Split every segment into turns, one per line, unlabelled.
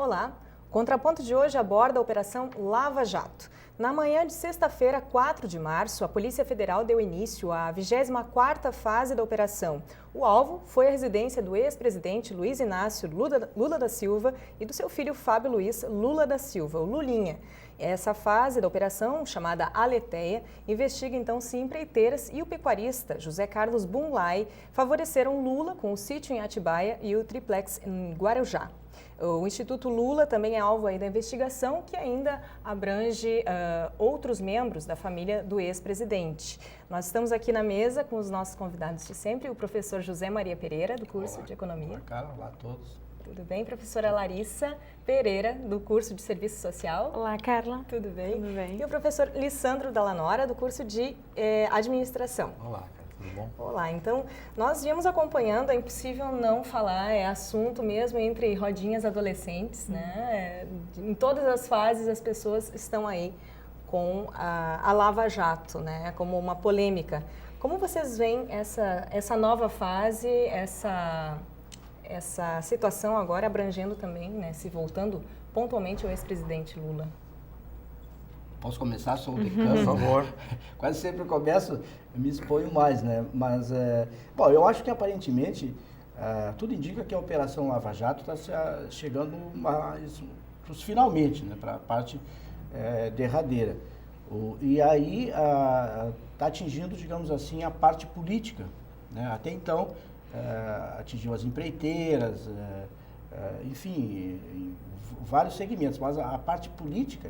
Olá! O Contraponto de hoje aborda a Operação Lava Jato. Na manhã de sexta-feira, 4 de março, a Polícia Federal deu início à 24ª fase da operação. O alvo foi a residência do ex-presidente Luiz Inácio Lula da Silva e do seu filho Fábio Luiz Lula da Silva, o Lulinha. Essa fase da operação, chamada Aleteia, investiga então se empreiteiras e o pecuarista José Carlos Bunlai favoreceram Lula com o sítio em Atibaia e o triplex em Guarujá. O Instituto Lula também é alvo aí da investigação, que ainda abrange outros membros da família do ex-presidente. Nós estamos aqui na mesa com os nossos convidados de sempre, o professor José Maria Pereira, do curso de Economia.
Olá, Carla. Olá a todos.
Tudo bem? Professora Larissa Pereira, do curso de Serviço Social.
Olá, Carla.
Tudo bem?
Tudo bem.
E o professor Lissandro Dallanora, do curso de Administração.
Olá, Carla. Tudo bom?
Olá, então nós viemos acompanhando, é impossível não falar, é assunto mesmo entre rodinhas adolescentes, né? Em todas as fases as pessoas estão aí com a Lava Jato, né? Como uma polêmica. Como vocês veem essa nova fase, essa situação agora abrangendo também, né? Se voltando pontualmente ao ex-presidente Lula?
Posso começar? Sou o decano. Por favor. Quase sempre eu começo, eu me exponho mais, né? Mas, bom, eu acho que aparentemente tudo indica que a Operação Lava Jato está chegando mais finalmente, né? Para a parte derradeira. E aí está atingindo, digamos assim, a parte política, né? Até então, atingiu as empreiteiras, enfim, vários segmentos, mas a parte política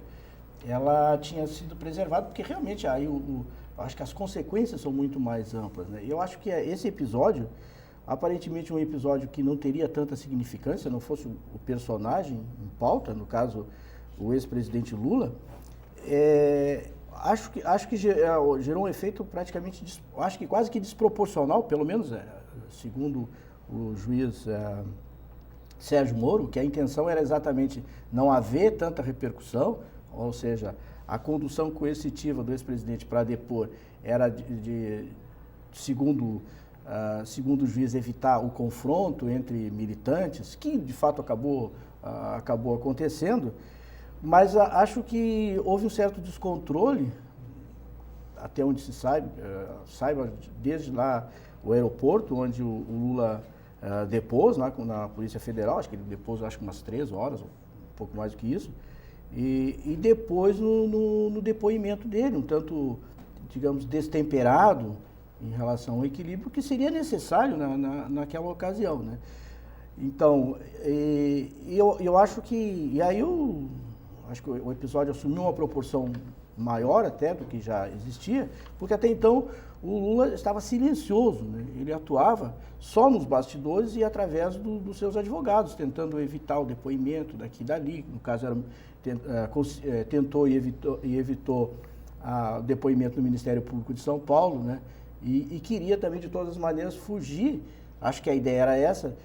ela tinha sido preservada, porque realmente aí eu acho que as consequências são muito mais amplas, né? Eu acho que esse episódio, aparentemente um episódio que não teria tanta significância, não fosse o personagem em pauta, no caso o ex-presidente Lula, acho que gerou um efeito praticamente, acho que quase que desproporcional, pelo menos segundo o juiz Sérgio Moro, que a intenção era exatamente não haver tanta repercussão, ou seja, a condução coercitiva do ex-presidente para depor era segundo o juiz, evitar o confronto entre militantes, que de fato acabou acontecendo, mas acho que houve um certo descontrole, até onde se saiba, desde lá o aeroporto, onde o Lula depôs lá na Polícia Federal, acho que ele depôs umas 3 horas, um pouco mais do que isso, e depois no depoimento dele, um tanto, digamos, destemperado em relação ao equilíbrio que seria necessário naquela ocasião, né? Então, eu acho que... E aí eu acho que o episódio assumiu uma proporção maior até do que já existia, porque até então o Lula estava silencioso, né? Ele atuava só nos bastidores e através dos seus advogados, tentando evitar o depoimento daqui e dali, no caso tentou e evitou o depoimento no Ministério Público de São Paulo, né? E queria também de todas as maneiras fugir, acho que a ideia era essa,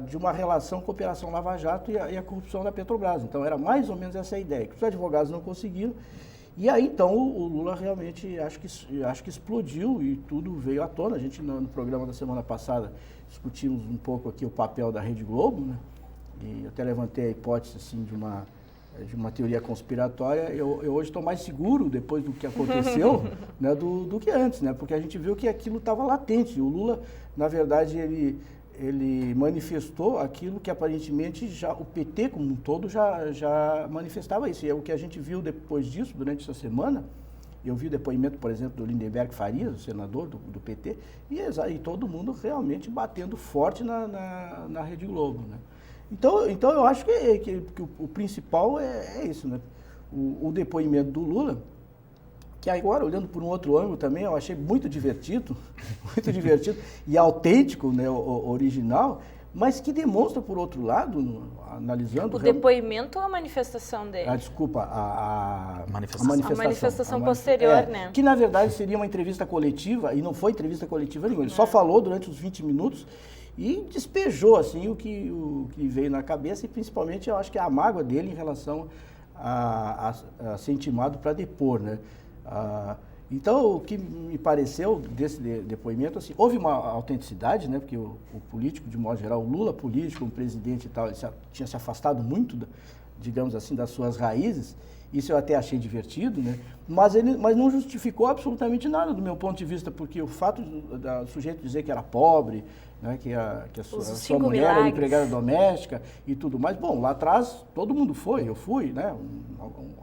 de uma relação com a Operação Lava Jato e a corrupção da Petrobras. Então era mais ou menos essa a ideia, que os advogados não conseguiram. E aí, então, o Lula realmente, acho que explodiu e tudo veio à tona. A gente, no programa da semana passada, discutimos um pouco aqui o papel da Rede Globo, né? E eu até levantei a hipótese, assim, de uma teoria conspiratória. Eu hoje estou mais seguro, depois do que aconteceu, né, do que antes, né? Porque a gente viu que aquilo estava latente. O Lula, na verdade, ele manifestou aquilo que aparentemente o PT como um todo já manifestava isso. E é o que a gente viu depois disso, durante essa semana. Eu vi o depoimento, por exemplo, do Lindenberg Farias, o senador do PT, e todo mundo realmente batendo forte na Rede Globo, né? Então eu acho que o principal é isso, né? O depoimento do Lula, que agora, olhando por um outro ângulo também, eu achei muito divertido e autêntico, né, original, mas que demonstra, por outro lado, analisando...
O depoimento ou a manifestação dele?
Desculpa, a
manifestação posterior, né?
Que, na verdade, seria uma entrevista coletiva, e não foi entrevista coletiva nenhuma. Ele só falou durante os 20 minutos e despejou, assim, o que veio na cabeça, e principalmente, eu acho que a mágoa dele em relação a ser intimado para depor, né? Então, o que me pareceu desse depoimento, assim, houve uma autenticidade, né, porque o político, de modo geral, o Lula político, um presidente e tal, ele tinha se afastado muito, digamos assim, das suas raízes. Isso eu até achei divertido, né? Mas não justificou absolutamente nada do meu ponto de vista, porque o fato do sujeito dizer que era pobre, né, que a sua mulher era empregada doméstica e tudo mais. Bom, lá atrás todo mundo foi, eu fui, né?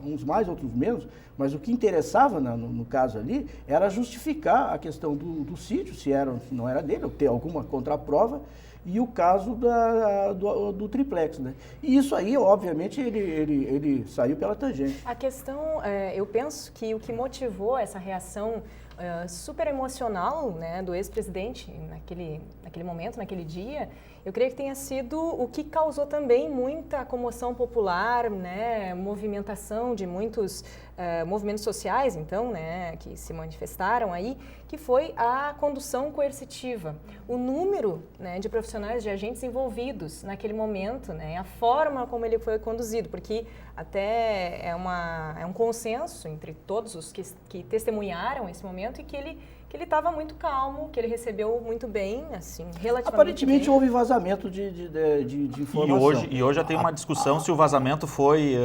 Uns mais, outros menos, mas o que interessava no caso ali era justificar a questão do sítio, se não era dele, ou ter alguma contraprova, e o caso do triplex, né? E isso aí, obviamente, ele saiu pela tangente.
A questão, eu penso que o que motivou essa reação super emocional, né, do ex-presidente naquele momento, naquele dia, eu creio que tenha sido o que causou também muita comoção popular, né, movimentação de muitos movimentos sociais, então, né, que se manifestaram aí, que foi a condução coercitiva. O número, né, de profissionais, de agentes envolvidos naquele momento, né, a forma como ele foi conduzido, porque até é um consenso entre todos os que testemunharam esse momento e que ele estava muito calmo, que ele recebeu muito bem, assim, relativamente
Aparentemente
bem.
houve vazamento de informação.
E hoje já tem uma discussão se o vazamento foi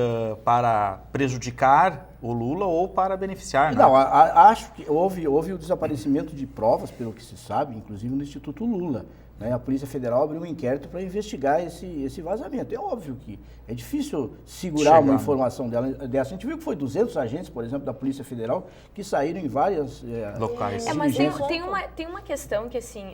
para prejudicar o Lula ou para beneficiar, né?
Não, acho que houve o desaparecimento de provas, pelo que se sabe, inclusive no Instituto Lula. Né? A Polícia Federal abriu um inquérito para investigar esse vazamento. É óbvio que é difícil segurar uma informação dessa. A gente viu que foi 200 agentes, por exemplo, da Polícia Federal, que saíram em vários
locais.
Mas tem uma questão que, assim,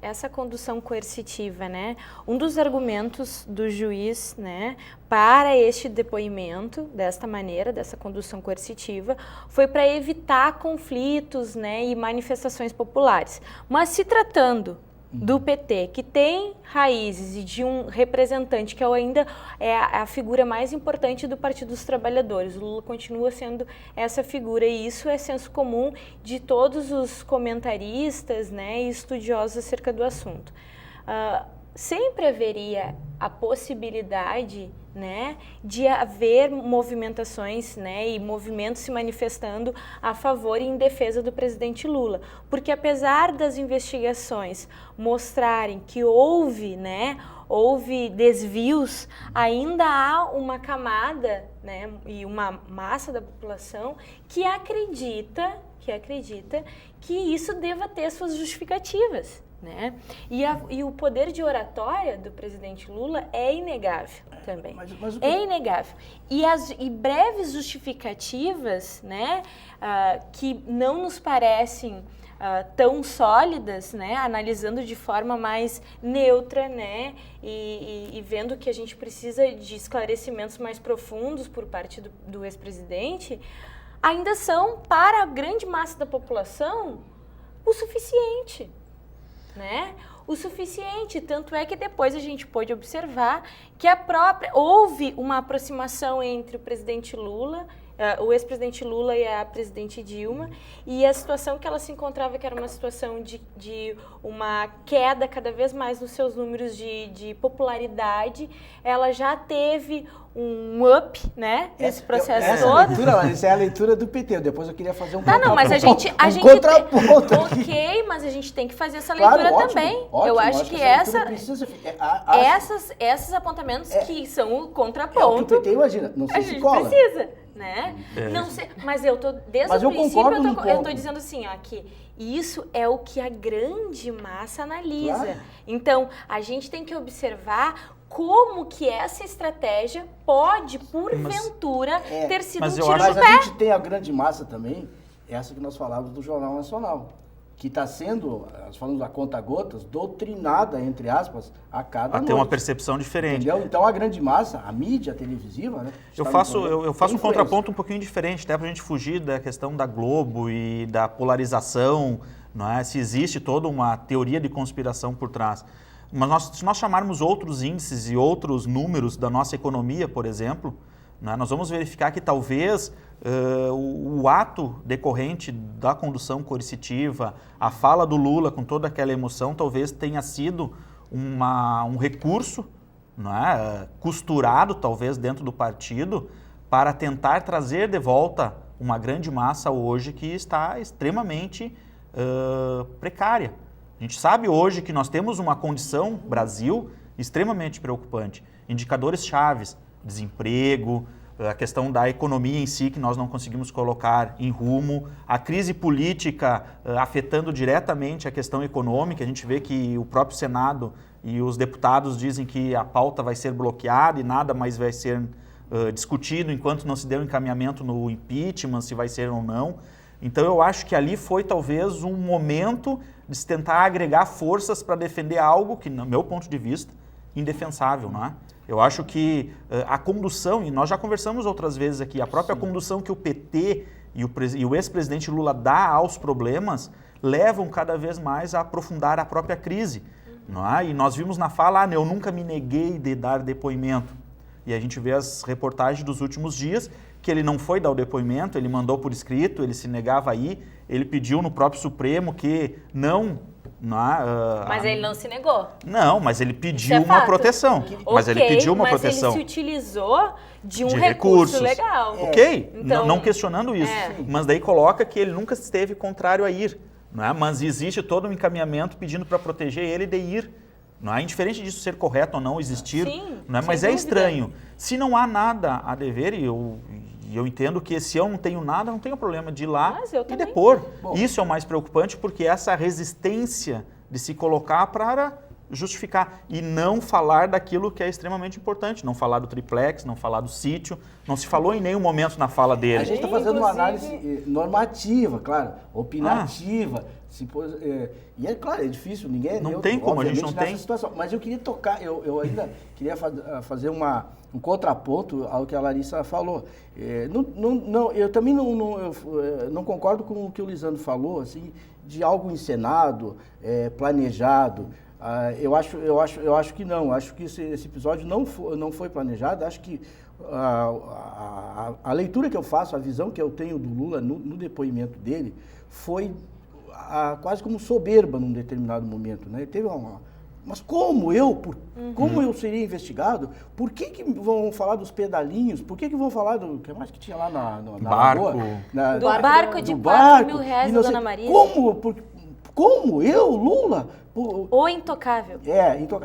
essa condução coercitiva, né? Um dos argumentos do juiz, né, para este depoimento, desta maneira, dessa condução coercitiva, foi para evitar conflitos, né, e manifestações populares. Mas se tratando do PT, que tem raízes e de um representante que ainda é a figura mais importante do Partido dos Trabalhadores. O Lula continua sendo essa figura e isso é senso comum de todos os comentaristas, né, e estudiosos acerca do assunto. Sempre haveria a possibilidade, né, de haver movimentações, né, e movimentos se manifestando a favor e em defesa do presidente Lula, porque apesar das investigações mostrarem que houve desvios, ainda há uma camada, né, e uma massa da população que acredita que isso deva ter suas justificativas. Né? E o poder de oratória do presidente Lula é inegável também. É inegável. E breves justificativas, né, que não nos parecem tão sólidas, né, analisando de forma mais neutra, né, e vendo que a gente precisa de esclarecimentos mais profundos por parte do ex-presidente, ainda são, para a grande massa da população, o suficiente. Né? O suficiente, tanto é que depois a gente pôde observar que houve uma aproximação entre o presidente Lula, o ex-presidente Lula e a presidente Dilma, e a situação que ela se encontrava, que era uma situação de uma queda cada vez mais nos seus números de popularidade, ela já teve um up, né, nesse processo todo.
Isso é a leitura do PT. Depois eu queria fazer
mas a gente
contraponto.
Ok, mas a gente tem que fazer essa leitura também.
Ótimo,
eu acho que
esses
apontamentos que são o contraponto.
É o que o PT imagina. Não sei se cola.
Precisa, né? Não sei, mas eu tô desde o princípio eu tô dizendo assim, ó, que isso é o que a grande massa analisa. Claro. Então, a gente tem que observar como que essa estratégia pode, porventura, ter sido um tiro no pé.
Mas a gente tem a grande massa também, essa que nós falávamos do Jornal Nacional, que está sendo, nós falamos da conta-gotas, doutrinada, entre aspas, a cada noite.
Tem uma percepção diferente.
Entendeu? Então a grande massa, a mídia televisiva, né?
Eu faço um contraponto um pouquinho diferente, até para a gente fugir da questão da Globo e da polarização, não é? Se existe toda uma teoria de conspiração por trás. Mas se nós chamarmos outros índices e outros números da nossa economia, por exemplo, né, nós vamos verificar que talvez o ato decorrente da condução coercitiva, a fala do Lula com toda aquela emoção, talvez tenha sido um recurso, né, costurado talvez dentro do partido para tentar trazer de volta uma grande massa hoje que está extremamente precária. A gente sabe hoje que nós temos uma condição, Brasil, extremamente preocupante. Indicadores chaves, desemprego, a questão da economia em si, que nós não conseguimos colocar em rumo, a crise política afetando diretamente a questão econômica. A gente vê que o próprio Senado e os deputados dizem que a pauta vai ser bloqueada e nada mais vai ser discutido enquanto não se der um encaminhamento no impeachment, se vai ser ou não. Então eu acho que ali foi talvez um momento de se tentar agregar forças para defender algo que, no meu ponto de vista, indefensável, não é? Eu acho que a condução, e nós já conversamos outras vezes aqui, a própria condução que o PT e o ex-presidente Lula dá aos problemas levam cada vez mais a aprofundar a própria crise. Não é? E nós vimos na fala, eu nunca me neguei de dar depoimento. E a gente vê as reportagens dos últimos dias que ele não foi dar o depoimento, ele mandou por escrito, ele se negava aí, ele pediu no próprio Supremo que não...
Mas ele não se negou.
Não, mas ele pediu uma proteção. Mas ele pediu uma proteção.
Mas ele se utilizou de um recurso legal.
Ok, então, não questionando isso. Mas daí coloca que ele nunca esteve contrário a ir. Não é? Mas existe todo um encaminhamento pedindo para proteger ele de ir. Não é? Indiferente disso ser correto ou não existir, não é? Mas é estranho. Se não há nada a dever, e eu entendo que se eu não tenho nada, não tenho problema de ir lá e depor. Isso é o mais preocupante, porque essa resistência de se colocar para justificar e não falar daquilo que é extremamente importante, não falar do triplex, não falar do sítio, não se falou em nenhum momento na fala dele.
A gente está fazendo uma análise normativa, claro, opinativa, e é claro, é difícil, ninguém
não tem como, a gente não tem
situação. Mas eu queria tocar, eu ainda queria fazer um contraponto ao que a Larissa falou. Eu também não concordo com o que o Lisandro falou, assim, de algo encenado, planejado. Eu acho que não. Acho que esse episódio não foi planejado. Acho que a leitura que eu faço, a visão que eu tenho do Lula no depoimento dele foi quase como soberba num determinado momento, né? Ele teve mas como eu seria investigado? Por que vão falar dos pedalinhos? Por que vão falar do que mais que tinha lá na
barco?
Lagoa? Do barco de R$4.000 da Dona Maria.
Como eu, Lula?
O intocável.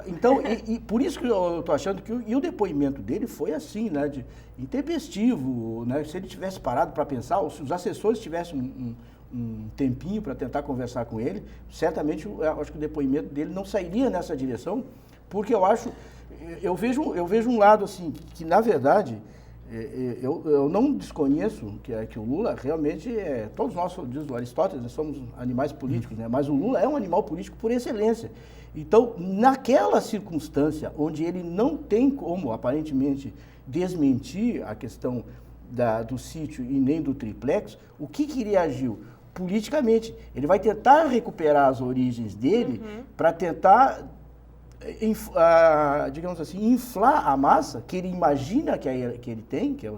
Então, e por isso que eu estou achando que o depoimento dele foi assim, né, de intempestivo, né? Se ele tivesse parado para pensar, ou se os assessores tivessem um tempinho para tentar conversar com ele, certamente eu acho que o depoimento dele não sairia nessa direção, porque eu vejo um lado assim, que na verdade, eu não desconheço que o Lula realmente todos nós, diz o Aristóteles, nós somos animais políticos, né? Mas o Lula é um animal político por excelência. Então, naquela circunstância onde ele não tem como, aparentemente, desmentir a questão do sítio e nem do triplex, o que ele agiu? Politicamente. Ele vai tentar recuperar as origens dele para tentar, digamos assim, inflar a massa que ele imagina que ele tem, que é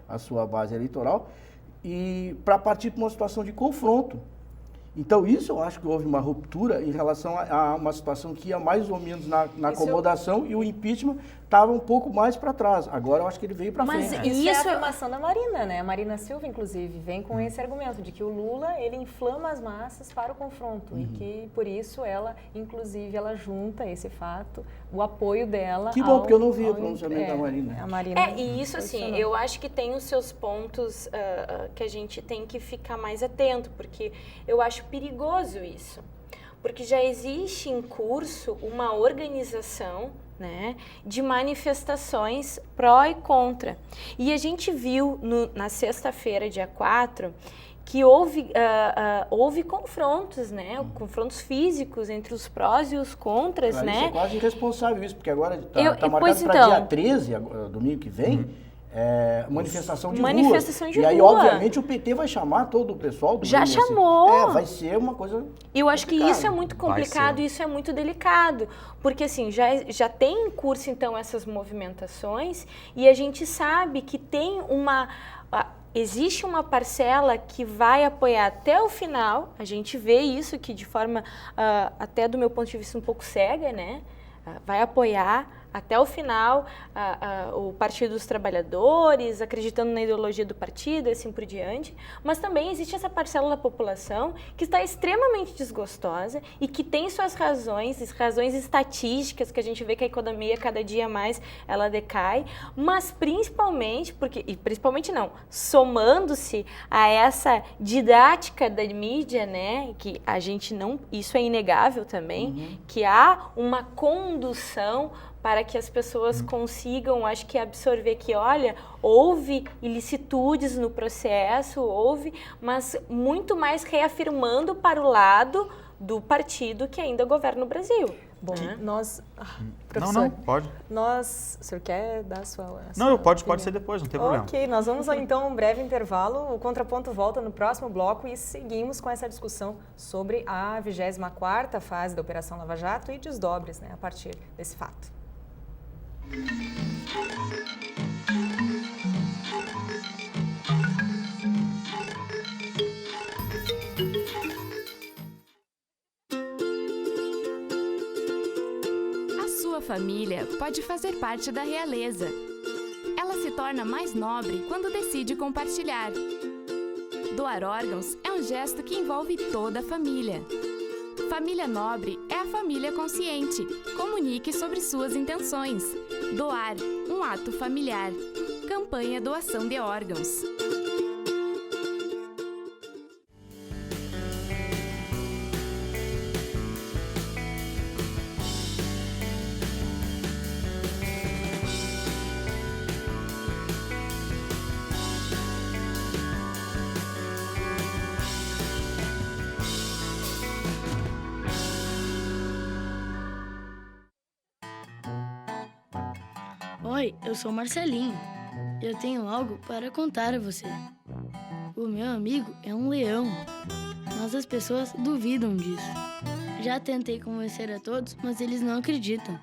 a sua base eleitoral, e para partir para uma situação de confronto. Então, isso eu acho que houve uma ruptura em relação a uma situação que ia mais ou menos na acomodação e o impeachment estava um pouco mais para trás. Agora eu acho que ele veio para frente.
Mas isso é a afirmação da Marina, né? A Marina Silva, inclusive, vem com esse argumento de que o Lula, ele inflama as massas para o confronto e que, por isso, ela junta esse fato, o apoio dela.
Que bom, porque eu não vi o pronunciamento da Marina.
A Marina
e isso, assim, eu acho que tem os seus pontos que a gente tem que ficar mais atento, porque eu acho perigoso isso. Porque já existe em curso uma organização, né, de manifestações pró e contra. E a gente viu na sexta-feira, dia 4, que houve confrontos, né, confrontos físicos entre os prós e os contras, né?
Isso é quase irresponsável isso, porque agora está marcado para dia 13, domingo que vem, manifestação de rua. E aí, obviamente, o PT vai chamar todo o pessoal do
Já chamou.
Vai ser uma coisa
Eu acho que isso é muito complicado e isso é muito delicado. Porque, assim, já tem em curso, então, essas movimentações e a gente sabe que tem existe uma parcela que vai apoiar até o final. A gente vê isso que de forma, até do meu ponto de vista, um pouco cega, né? Vai apoiar até o final o Partido dos Trabalhadores, acreditando na ideologia do partido e assim por diante, mas também existe essa parcela da população que está extremamente desgostosa e que tem suas razões estatísticas, que a gente vê que a economia cada dia mais ela decai, mas principalmente, somando-se a essa didática da mídia, né, que a gente não, isso é inegável também, que há uma condução para que as pessoas consigam, acho que, absorver que, olha, houve ilicitudes no processo, mas muito mais reafirmando para o lado do partido que ainda governa o Brasil.
Bom, nós...
professor, não, pode.
O senhor quer dar a sua
Não, pode ser depois, não tem problema.
Ok, nós vamos então a um breve intervalo. O Contraponto volta no próximo bloco e seguimos com essa discussão sobre a 24ª fase da Operação Lava Jato e desdobres, né, a partir desse fato.
Sua família pode fazer parte da realeza. Ela se torna mais nobre quando decide compartilhar. Doar órgãos é um gesto que envolve toda a família. Família nobre é a família consciente. Comunique sobre suas intenções. Doar, um ato familiar. Campanha Doação de Órgãos.
Oi, eu sou Marcelinho. Eu tenho algo para contar a você. O meu amigo é um leão, mas as pessoas duvidam disso. Já tentei convencer a todos, mas eles não acreditam.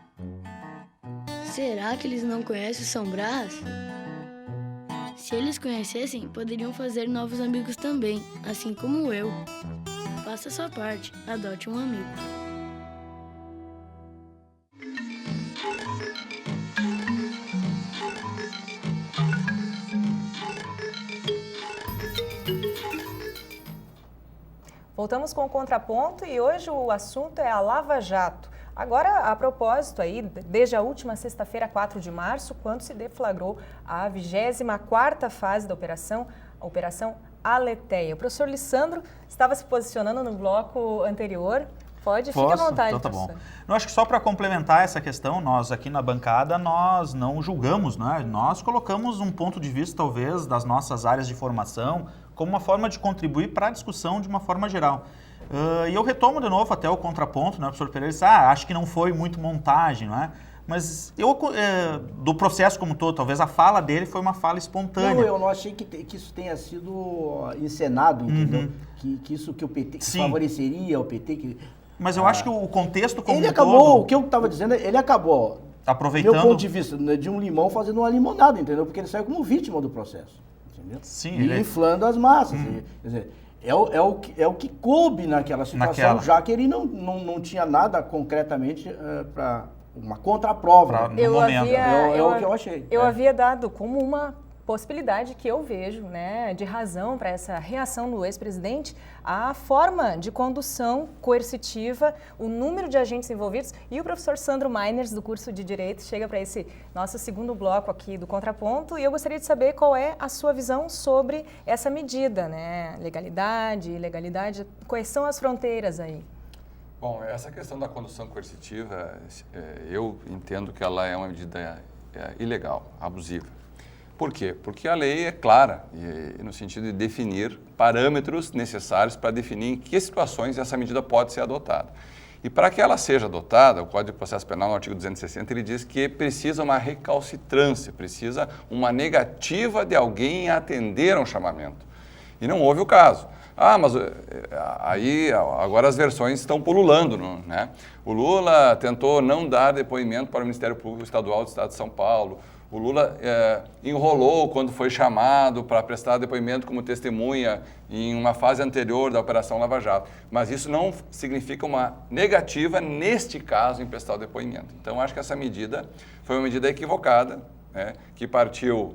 Será que eles não conhecem o São Brás? Se eles conhecessem, poderiam fazer novos amigos também, assim como eu. Faça a sua parte, adote um amigo.
Voltamos com o Contraponto e hoje o assunto é a Lava Jato. Agora, a propósito, aí, desde a última sexta-feira, 4 de março, quando se deflagrou a 24ª fase da operação, a Operação Aletheia. O professor Lissandro estava se posicionando no bloco anterior. Fique à vontade,
então tá
professor.
Bom. Eu acho que só para complementar essa questão, nós aqui na bancada, nós não julgamos, né? Nós colocamos um ponto de vista, talvez, das nossas áreas de formação, como uma forma de contribuir para a discussão de uma forma geral. E eu retomo de novo até o contraponto, né? O professor Pereira disse, acho que não foi muito montagem, não é? Mas do processo como todo, talvez a fala dele foi uma fala espontânea.
Não, eu não achei que isso tenha sido encenado, entendeu? Que o PT que favoreceria o PT.
Mas eu acho que o contexto como
ele acabou, o que eu estava dizendo, ele acabou,
aproveitando,
meu ponto de vista, de um limão fazendo uma limonada, entendeu? Porque ele saiu como vítima do processo, entendeu?
Sim,
e inflando as massas. Quer dizer, é o que coube naquela situação, já que ele não tinha nada concretamente para uma contraprova.
No momento.
É o que eu achei.
Eu havia dado como uma possibilidade que eu vejo, né, de razão para essa reação do ex-presidente, a forma de condução coercitiva, o número de agentes envolvidos, e o professor Sandro Meiners, do curso de Direito, chega para esse nosso segundo bloco aqui do Contraponto, e eu gostaria de saber qual é a sua visão sobre essa medida, né, legalidade, ilegalidade, quais são as fronteiras aí?
Bom, essa questão da condução coercitiva, eu entendo que ela é uma medida ilegal, abusiva. Por quê? Porque a lei é clara no sentido de definir parâmetros necessários para definir em que situações essa medida pode ser adotada. E para que ela seja adotada, o Código de Processo Penal, no artigo 260, ele diz que precisa uma recalcitrância, precisa uma negativa de alguém a atender a um chamamento. E não houve o caso. Mas aí agora as versões estão pululando, né? O Lula tentou não dar depoimento para o Ministério Público Estadual do Estado de São Paulo. O Lula enrolou quando foi chamado para prestar depoimento como testemunha em uma fase anterior da Operação Lava Jato. Mas isso não significa uma negativa, neste caso, em prestar o depoimento. Então, acho que essa medida foi uma medida equivocada, né, que partiu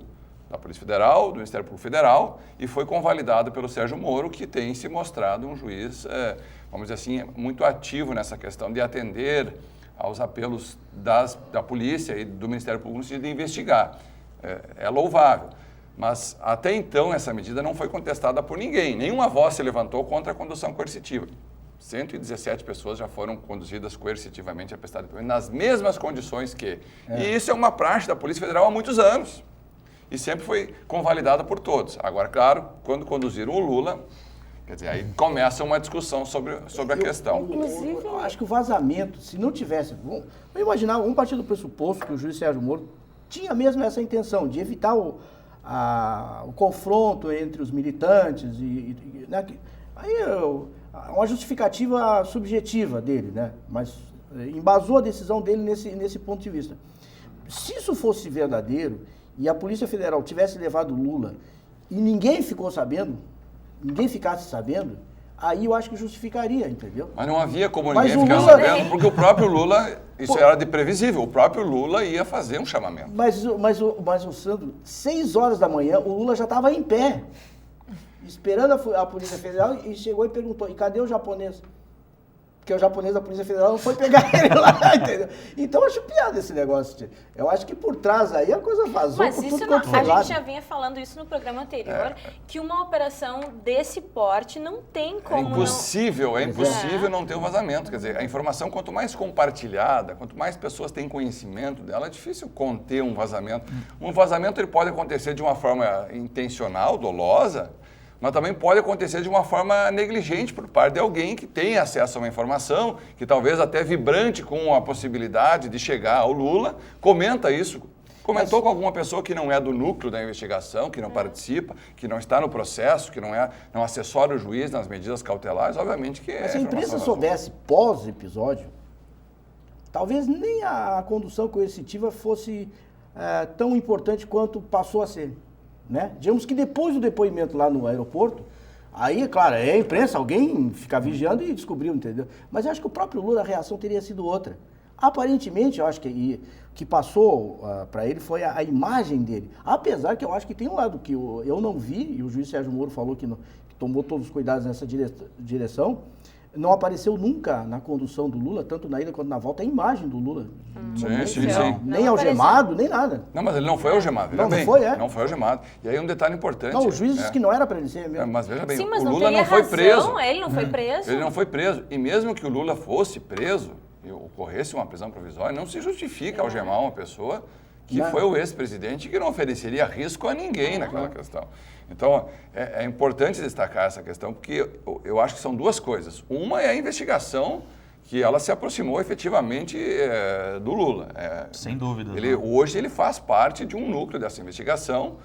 da Polícia Federal, do Ministério Público Federal, e foi convalidada pelo Sérgio Moro, que tem se mostrado um juiz, vamos dizer assim, muito ativo nessa questão de atender aos apelos da polícia e do Ministério Público no sentido de investigar. É louvável. Mas, até então, essa medida não foi contestada por ninguém. Nenhuma voz se levantou contra a condução coercitiva. 117 pessoas já foram conduzidas coercitivamente a prestar depoimento nas mesmas condições que... E isso é uma praxe da Polícia Federal há muitos anos. E sempre foi convalidada por todos. Agora, claro, quando conduziram o Lula... Quer dizer, aí começa uma discussão sobre a questão.
Eu acho que o vazamento, se não tivesse... Vamos imaginar, vamos partir do pressuposto que o juiz Sérgio Moro tinha mesmo essa intenção de evitar o confronto entre os militantes. Né, aí uma justificativa subjetiva dele, né? Mas embasou a decisão dele nesse ponto de vista. Se isso fosse verdadeiro e a Polícia Federal tivesse levado o Lula e ninguém ficou sabendo... ninguém ficasse sabendo, aí eu acho que justificaria, entendeu?
Mas não havia como ninguém ficar sabendo, porque o próprio Lula, isso era de previsível, o próprio Lula ia fazer um chamamento.
Mas o Sandro, 6 horas da manhã, o Lula já estava em pé, esperando a Polícia Federal, e chegou e perguntou, e cadê o japonês? Porque o japonês da Polícia Federal não foi pegar ele lá, entendeu? Então eu acho piada esse negócio. Eu acho que por trás aí a coisa vazou.
Mas isso não, a gente já vinha falando isso no programa anterior, que uma operação desse porte não tem como...
É impossível não ter o vazamento. Quer dizer, a informação, quanto mais compartilhada, quanto mais pessoas têm conhecimento dela, é difícil conter um vazamento. Um vazamento ele pode acontecer de uma forma intencional, dolosa, mas também pode acontecer de uma forma negligente por parte de alguém que tem acesso a uma informação, que talvez até vibrante com a possibilidade de chegar ao Lula, comenta isso, comentou com alguma pessoa que não é do núcleo da investigação, que não participa, que não está no processo, que não assessora o juiz nas medidas cautelares, obviamente que
Mas se a imprensa soubesse pós-episódio, talvez nem a condução coercitiva fosse tão importante quanto passou a ser. Né? Digamos que depois do depoimento lá no aeroporto, aí, claro, é a imprensa, alguém fica vigiando e descobriu, entendeu? Mas eu acho que o próprio Lula, a reação teria sido outra. Aparentemente, eu acho que passou para ele foi a imagem dele. Apesar que eu acho que tem um lado que eu não vi, e o juiz Sérgio Moro falou que tomou todos os cuidados nessa direção, não apareceu nunca na condução do Lula, tanto na ida quanto na volta, a imagem do Lula.
Sim.
Nem algemado, nem nada.
Não, mas ele não foi algemado.
Não foi,
Não foi algemado. E aí um detalhe importante...
Não, o juiz disse que não era para ele ser mesmo.
Mas veja bem,
Sim, mas
o Lula não foi preso.
Ele não foi preso.
Ele não foi preso. E mesmo que o Lula fosse preso e ocorresse uma prisão provisória, não se justifica algemar uma pessoa que foi o ex-presidente que não ofereceria risco a ninguém naquela questão. Então, é importante destacar essa questão, porque eu acho que são duas coisas. Uma é a investigação, que ela se aproximou efetivamente do Lula.
Sem dúvida.
Hoje ele faz parte de um núcleo dessa investigação.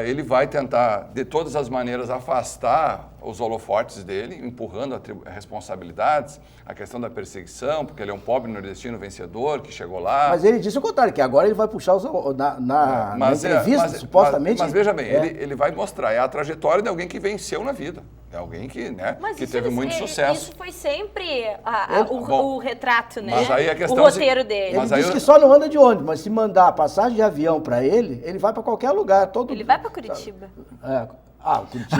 Ele vai tentar, de todas as maneiras, afastar os holofotes dele, empurrando responsabilidades, a questão da perseguição, porque ele é um pobre nordestino vencedor que chegou lá.
Mas ele disse o contrário, que agora ele vai puxar na entrevista, supostamente...
Mas veja bem, ele vai mostrar, é a trajetória de alguém que venceu na vida. É alguém que, que teve muito sucesso.
Isso foi sempre o retrato, né?
Mas aí a questão
o roteiro dele.
Ele disse que só não anda de ônibus, mas se mandar passagem de avião para ele vai para qualquer lugar.
Ele vai para Curitiba.
Curitiba.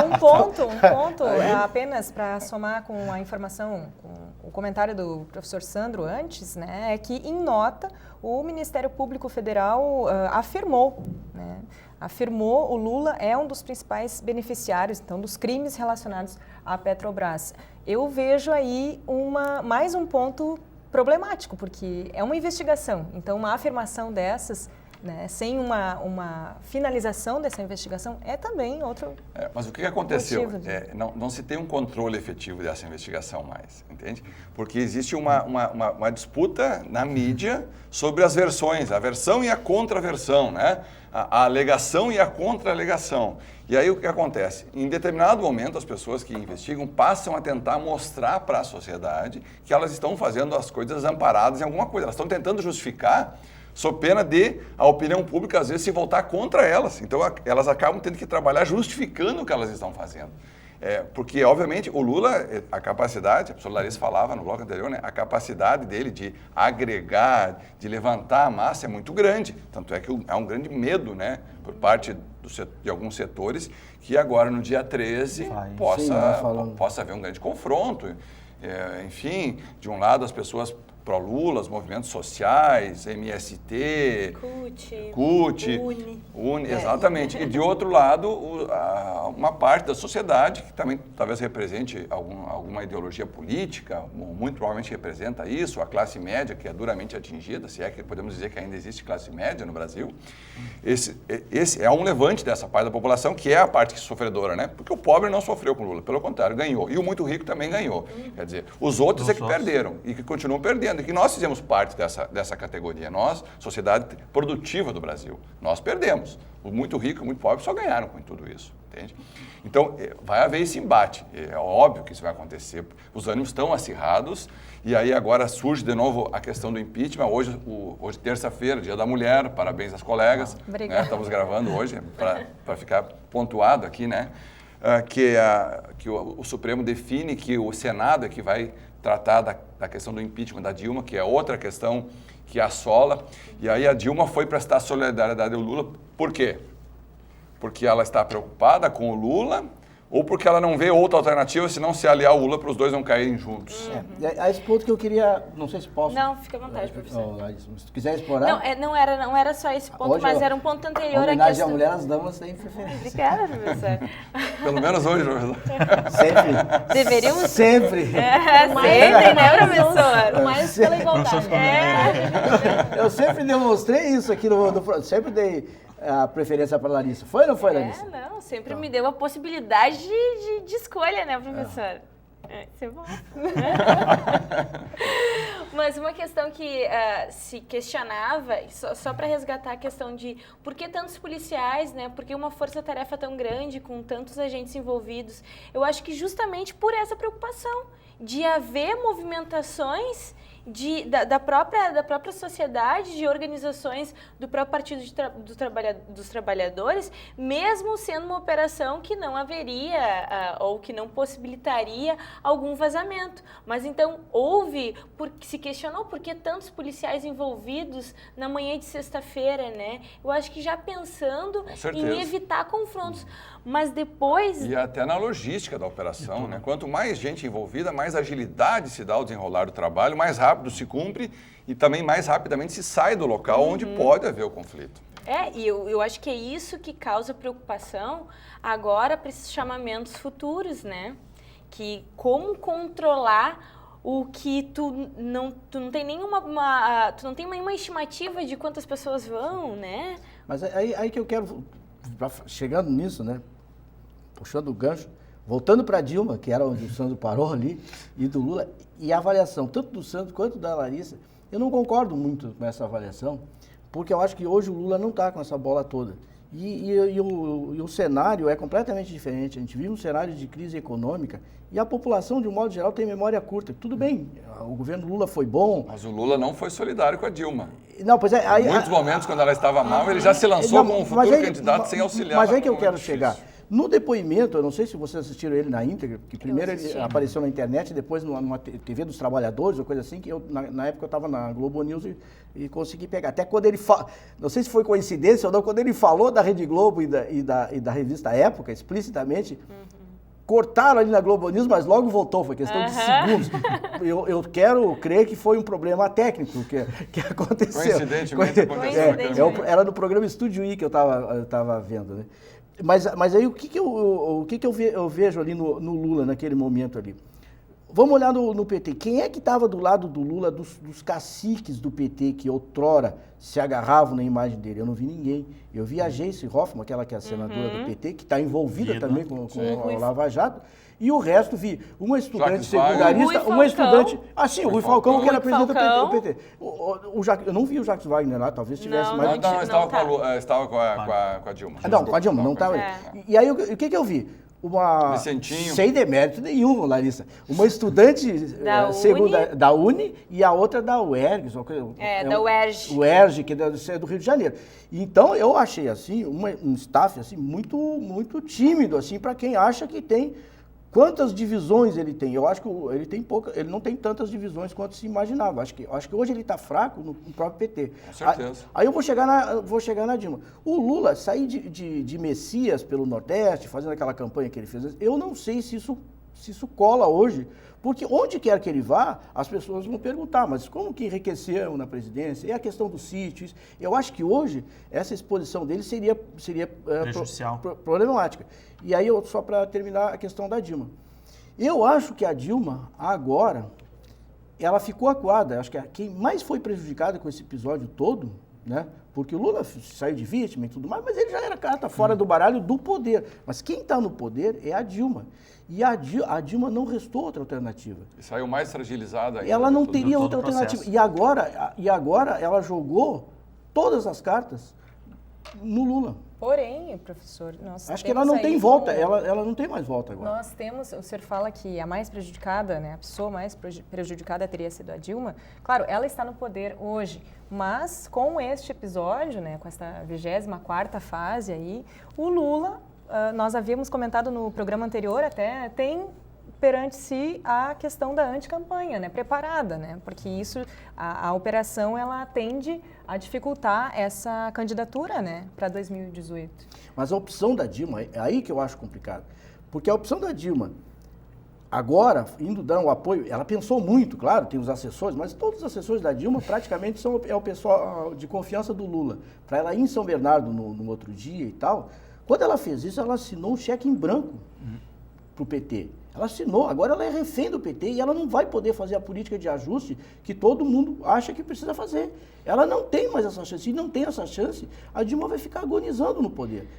Um ponto apenas para somar com a informação, com o comentário do professor Sandro antes, né, é que em nota o Ministério Público Federal afirmou o Lula é um dos principais beneficiários, então, dos crimes relacionados à Petrobras. Eu vejo aí mais um ponto problemático, porque é uma investigação, então uma afirmação dessas, né, sem uma finalização dessa investigação, é também outro
mas o que aconteceu?
motivo
Não se tem um controle efetivo dessa investigação mais, entende? Porque existe uma disputa na mídia sobre as versões, a versão e a contraversão, né? A alegação e a contra-alegação. E aí o que acontece? Em determinado momento, as pessoas que investigam passam a tentar mostrar para a sociedade que elas estão fazendo as coisas amparadas em alguma coisa. Elas estão tentando justificar sob pena de a opinião pública, às vezes, se voltar contra elas. Então, elas acabam tendo que trabalhar justificando o que elas estão fazendo. Porque, obviamente, o Lula, a capacidade, a professora Larissa falava no bloco anterior, né, a capacidade dele de agregar, de levantar a massa é muito grande. Tanto é que há um grande medo, né, por parte de alguns setores, que agora, no dia 13, possa haver um grande confronto. Enfim, de um lado, as pessoas pró-Lula, os movimentos sociais, MST, CUT, UNE, exatamente. E de outro lado, uma parte da sociedade que também talvez represente alguma ideologia política, muito provavelmente representa isso, a classe média que é duramente atingida, se é que podemos dizer que ainda existe classe média no Brasil. Esse é um levante dessa parte da população, que é a parte sofredora, né? Porque o pobre não sofreu com Lula, pelo contrário, ganhou. E o muito rico também ganhou. Quer dizer, os outros é que perderam e que continuam perdendo. E que nós fizemos parte dessa categoria. Nós, sociedade produtiva do Brasil, nós perdemos. O muito rico e o muito pobre só ganharam com tudo isso, entende? Então, vai haver esse embate. É óbvio que isso vai acontecer. Os ânimos estão acirrados e aí agora surge de novo a questão do impeachment. Hoje terça-feira, Dia da Mulher, parabéns às colegas.
Obrigada.
Né? Estamos gravando hoje para ficar pontuado aqui, né? Que o Supremo define que o Senado é que vai tratar da questão do impeachment da Dilma, que é outra questão que assola. E aí a Dilma foi prestar solidariedade ao Lula. Por quê? Porque ela está preocupada com o Lula ou porque ela não vê outra alternativa se não se aliar ao Lula para os dois não caírem juntos?
A esse ponto que eu queria, não sei se posso...
Não, fica à vontade, professor.
Se tu quiser explorar...
Não era só esse ponto, mas era um ponto anterior à
homenagem
questão...
à mulher, as damas têm preferência.
Obrigada, professor.
Pelo menos hoje, professor.
Sempre.
Deveríamos...
Sempre.
Sempre, né, professor?
Mais pela igualdade.
Eu sempre demonstrei isso aqui sempre dei a preferência para a Larissa. Foi ou não foi, Larissa?
Não, sempre me deu a possibilidade de escolha, né, professor? Isso é bom. Mas uma questão que se questionava, só para resgatar a questão de por que tantos policiais, né? Por que uma força-tarefa tão grande, com tantos agentes envolvidos? Eu acho que justamente por essa preocupação de haver movimentações da própria sociedade, de organizações do próprio Partido dos Trabalhadores, mesmo sendo uma operação que não haveria ou que não possibilitaria algum vazamento. Mas então se questionou por que tantos policiais envolvidos na manhã de sexta-feira, né? Eu acho que já pensando em evitar confrontos. Mas depois...
E até na logística da operação, né? Quanto mais gente envolvida, mais agilidade se dá ao desenrolar do trabalho, mais rápido se cumpre e também mais rapidamente se sai do local onde pode haver o conflito.
E eu acho que é isso que causa preocupação agora para esses chamamentos futuros, né? Que como controlar o que tu não tem nenhuma estimativa de quantas pessoas vão, né?
Mas aí que eu quero, chegando nisso, né? Puxando o gancho, voltando para Dilma, que era onde o Sandro parou ali, e do Lula, e a avaliação tanto do Sandro quanto da Larissa, eu não concordo muito com essa avaliação, porque eu acho que hoje o Lula não está com essa bola toda. E o cenário é completamente diferente. A gente vive um cenário de crise econômica e a população, de um modo geral, tem memória curta. Tudo bem, o governo Lula foi bom.
Mas o Lula não foi solidário com a Dilma.
Não, pois é.
Em muitos momentos, quando ela estava mal, ele já se lançou como um futuro candidato sem auxiliar.
Mas é que eu quero chegar. No depoimento, eu não sei se vocês assistiram ele na íntegra, que primeiro ele apareceu na internet, depois numa TV dos Trabalhadores, ou coisa assim, que na época eu estava na Globo News e consegui pegar. Até quando ele fala, não sei se foi coincidência ou não, quando ele falou da Rede Globo e da revista Época, explicitamente, cortaram ali na Globo News, mas logo voltou, foi questão de segundos. Eu quero crer que foi um problema técnico que aconteceu.
Coincidentemente aconteceu.
Era no programa Estúdio I que eu estava vendo, né? Mas aí o que eu vejo ali no Lula naquele momento ali? Vamos olhar no PT. Quem é que estava do lado do Lula, dos caciques do PT que outrora se agarravam na imagem dele? Eu não vi ninguém. Eu vi a Geice Hoffmann, aquela que é a senadora do PT, que está envolvida também com o Lava Jato. E o resto vi uma estudante secundarista, uma estudante... o Rui Falcão, que era presidente do PT. Eu não vi o Jacques Wagner lá, talvez tivesse mais...
Não, estava com a Dilma.
Não, com a Dilma, não estava. E aí, o que eu vi?
Vicentinho.
sem demérito nenhum, Larissa, uma estudante da Uni e a outra da UERGS.
Da UERJ.
UERJ, que é do Rio de Janeiro. Então, eu achei, assim, um staff, assim, muito, muito tímido, assim, para quem acha que tem... Quantas divisões ele tem? Eu acho que ele não tem tantas divisões quanto se imaginava. Acho que hoje ele está fraco no próprio PT.
Com certeza.
Aí eu vou chegar na Dilma. O Lula sair de Messias pelo Nordeste, fazendo aquela campanha que ele fez, eu não sei se isso cola hoje, porque onde quer que ele vá, as pessoas vão perguntar, mas como que enriqueceu na presidência? E a questão dos sítios? Eu acho que hoje essa exposição dele seria
prejudicial,
problemática. E aí, só para terminar a questão da Dilma. Eu acho que a Dilma, agora, ela ficou acuada. Acho que quem mais foi prejudicada com esse episódio todo, né? Porque o Lula saiu de vítima e tudo mais, mas ele já era carta fora do baralho do poder. Mas quem está no poder é a Dilma. E a Dilma não restou outra alternativa.
E saiu mais fragilizada ainda.
Ela não teria outra alternativa. E agora ela jogou todas as cartas no Lula.
Porém, professor, nós
acho que ela não tem volta, ela não tem mais volta agora.
Nós temos, o senhor fala que a mais prejudicada, né, a pessoa mais prejudicada teria sido a Dilma. Claro, ela está no poder hoje, mas com este episódio, né, com esta 24ª fase aí, o Lula, nós havíamos comentado no programa anterior até, tem perante si a questão da anticampanha, né, preparada, né, porque isso, a operação, ela tende a dificultar essa candidatura, né, para 2018.
Mas a opção da Dilma, é aí que eu acho complicado, porque a opção da Dilma, agora, indo dar o apoio, ela pensou muito, claro, tem os assessores, mas todos os assessores da Dilma praticamente é o pessoal de confiança do Lula. Para ela ir em São Bernardo no outro dia e tal, quando ela fez isso, ela assinou um cheque em branco para o PT. Ela assinou, agora ela é refém do PT e ela não vai poder fazer a política de ajuste que todo mundo acha que precisa fazer. Ela não tem mais essa chance. Se não tem essa chance, a Dilma vai ficar agonizando no poder.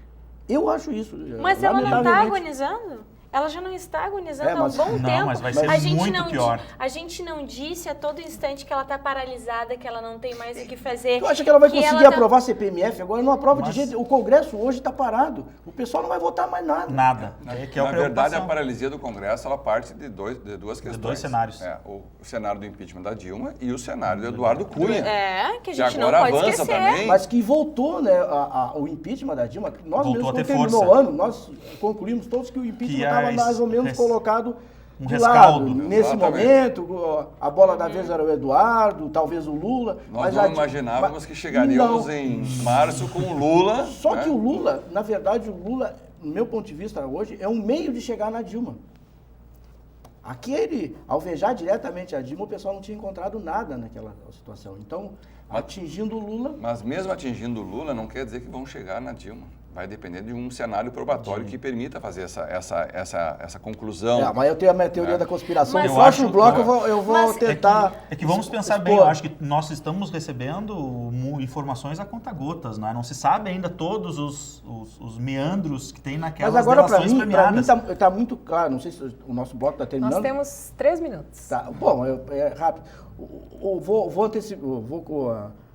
Eu acho isso.
Mas ela não está agonizando? Ela já não está agonizando há um bom tempo.
Não, mas vai ser muito pior.
A gente não disse a todo instante que ela está paralisada, que ela não tem mais o que fazer.
Tu acha que ela vai conseguir aprovar CPMF? Agora não aprova de jeito. O Congresso hoje está parado. O pessoal não vai votar mais nada.
Nada.
Na verdade, a paralisia do Congresso, ela parte de duas questões.
De dois cenários.
O cenário do impeachment da Dilma e o cenário do Eduardo Cunha.
Que a gente
que agora
não pode
avança
esquecer.
também.
Mas que voltou, né, o impeachment da Dilma. Nós
voltou
mesmos, quando
a ter
terminou
força.
o ano, nós concluímos todos que o impeachment estava mais ou menos colocado de
rescaldo.
lado. Nesse
Exatamente.
momento, a bola da vez era o Eduardo, talvez o Lula.
Nós não imaginávamos que chegaríamos em março com o Lula.
Só que o Lula, na verdade, o Lula, no meu ponto de vista hoje, é um meio de chegar na Dilma. Aquele, alvejar diretamente a Dilma, o pessoal não tinha encontrado nada naquela situação. Então, atingindo o Lula...
Mas mesmo atingindo o Lula, não quer dizer que vão chegar na Dilma. Vai depender de um cenário probatório que permita fazer essa conclusão.
Mas eu tenho a minha teoria da conspiração.
Mas
No próximo bloco eu vou tentar...
É que vamos pensar bem, eu acho que nós estamos recebendo informações a conta-gotas, não é? Não se sabe ainda todos os meandros que tem naquelas
Mas agora,
delações premiadas.
para mim está muito claro, não sei se o nosso bloco está terminando.
Nós temos 3 minutos.
Tá, bom, é rápido. Vou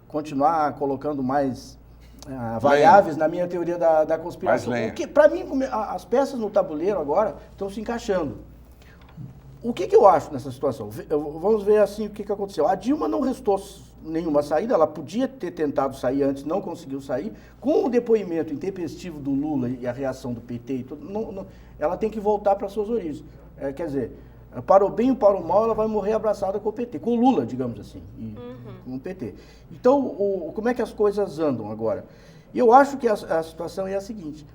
continuar colocando mais variáveis na minha teoria da conspiração. Para mim, as peças no tabuleiro agora estão se encaixando. O que eu acho nessa situação? Vamos ver assim o que aconteceu. A Dilma não restou nenhuma saída, ela podia ter tentado sair antes, não conseguiu sair. Com o depoimento intempestivo do Lula e a reação do PT, e tudo, ela tem que voltar para suas origens. Quer dizer, para o bem ou para o mal, ela vai morrer abraçada com o PT, com o Lula, digamos assim, com o PT. Então, como é que as coisas andam agora? Eu acho que a situação é a seguinte,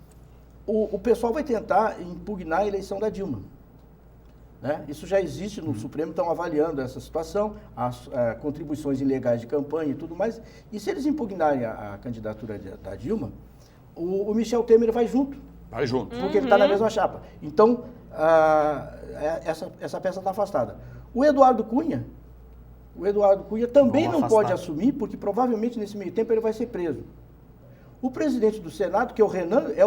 o pessoal vai tentar impugnar a eleição da Dilma. Né? Isso já existe no Supremo, estão avaliando essa situação, as contribuições ilegais de campanha e tudo mais. E se eles impugnarem a candidatura da Dilma, o Michel Temer vai junto.
Vai junto.
Porque ele está na mesma chapa. Então, essa peça está afastada. O Eduardo Cunha também não pode assumir, porque provavelmente nesse meio tempo ele vai ser preso. O presidente do Senado, que é o Renan, é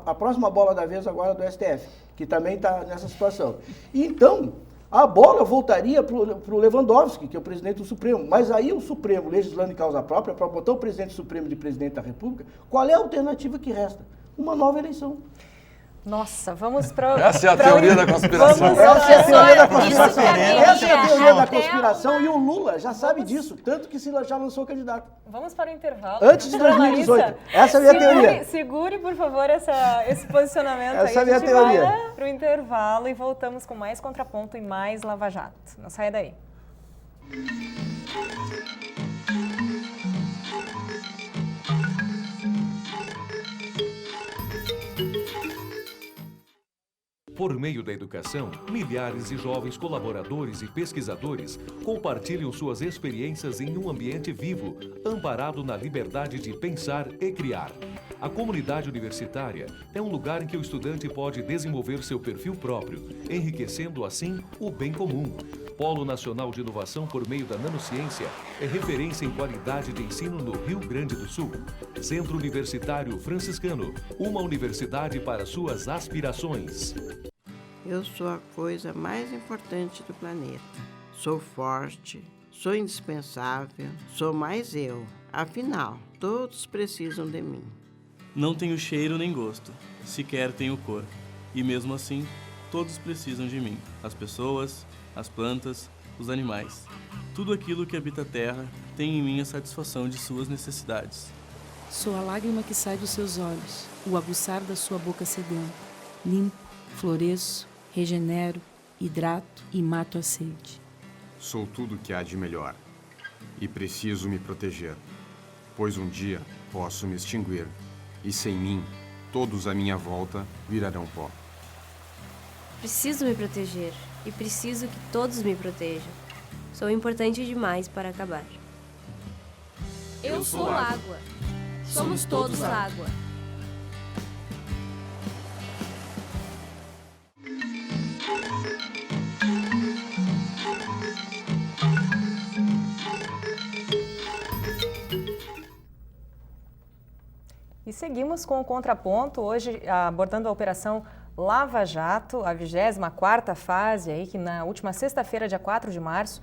a próxima bola da vez agora do STF, que também está nessa situação. E então, a bola voltaria para o Lewandowski, que é o presidente do Supremo. Mas aí o Supremo, legislando em causa própria, para botar o presidente Supremo de presidente da República, qual é a alternativa que resta? Uma nova eleição.
Nossa, vamos para...
Essa é a teoria da conspiração.
Essa é a teoria da conspiração.
Isso também
Essa é a teoria da
até
conspiração e o Lula já sabe disso, tanto que já lançou candidato.
Vamos para o intervalo.
Antes de 2018.
Larissa,
Essa é a minha teoria.
Segure, por favor, esse posicionamento aí.
Essa é a minha teoria.
Vai para o intervalo e voltamos com mais Contraponto e mais Lava Jato. Não saia daí.
Por meio da educação, milhares de jovens colaboradores e pesquisadores compartilham suas experiências em um ambiente vivo, amparado na liberdade de pensar e criar. A comunidade universitária é um lugar em que o estudante pode desenvolver seu perfil próprio, enriquecendo assim o bem comum. Polo Nacional de Inovação por meio da Nanociência é referência em qualidade de ensino no Rio Grande do Sul. Centro Universitário Franciscano, uma universidade para suas aspirações.
Eu sou a coisa mais importante do planeta. Sou forte, sou indispensável, sou mais eu. Afinal, todos precisam de mim.
Não tenho cheiro nem gosto, sequer tenho cor. E mesmo assim, todos precisam de mim. As pessoas, as plantas, os animais. Tudo aquilo que habita a terra tem em mim a satisfação de suas necessidades.
Sou a lágrima que sai dos seus olhos, o aguçar da sua boca sedenta. Limpo, floresço, regenero, hidrato e mato a sede.
Sou tudo que há de melhor e preciso me proteger, pois um dia posso me extinguir e sem mim, todos à minha volta virarão pó.
Preciso me proteger e preciso que todos me protejam. Sou importante demais para acabar.
Eu sou água. Somos todos água.
E seguimos com o Contraponto, hoje abordando a Operação Lava Jato, a 24ª fase, aí, que na última sexta-feira, dia 4 de março,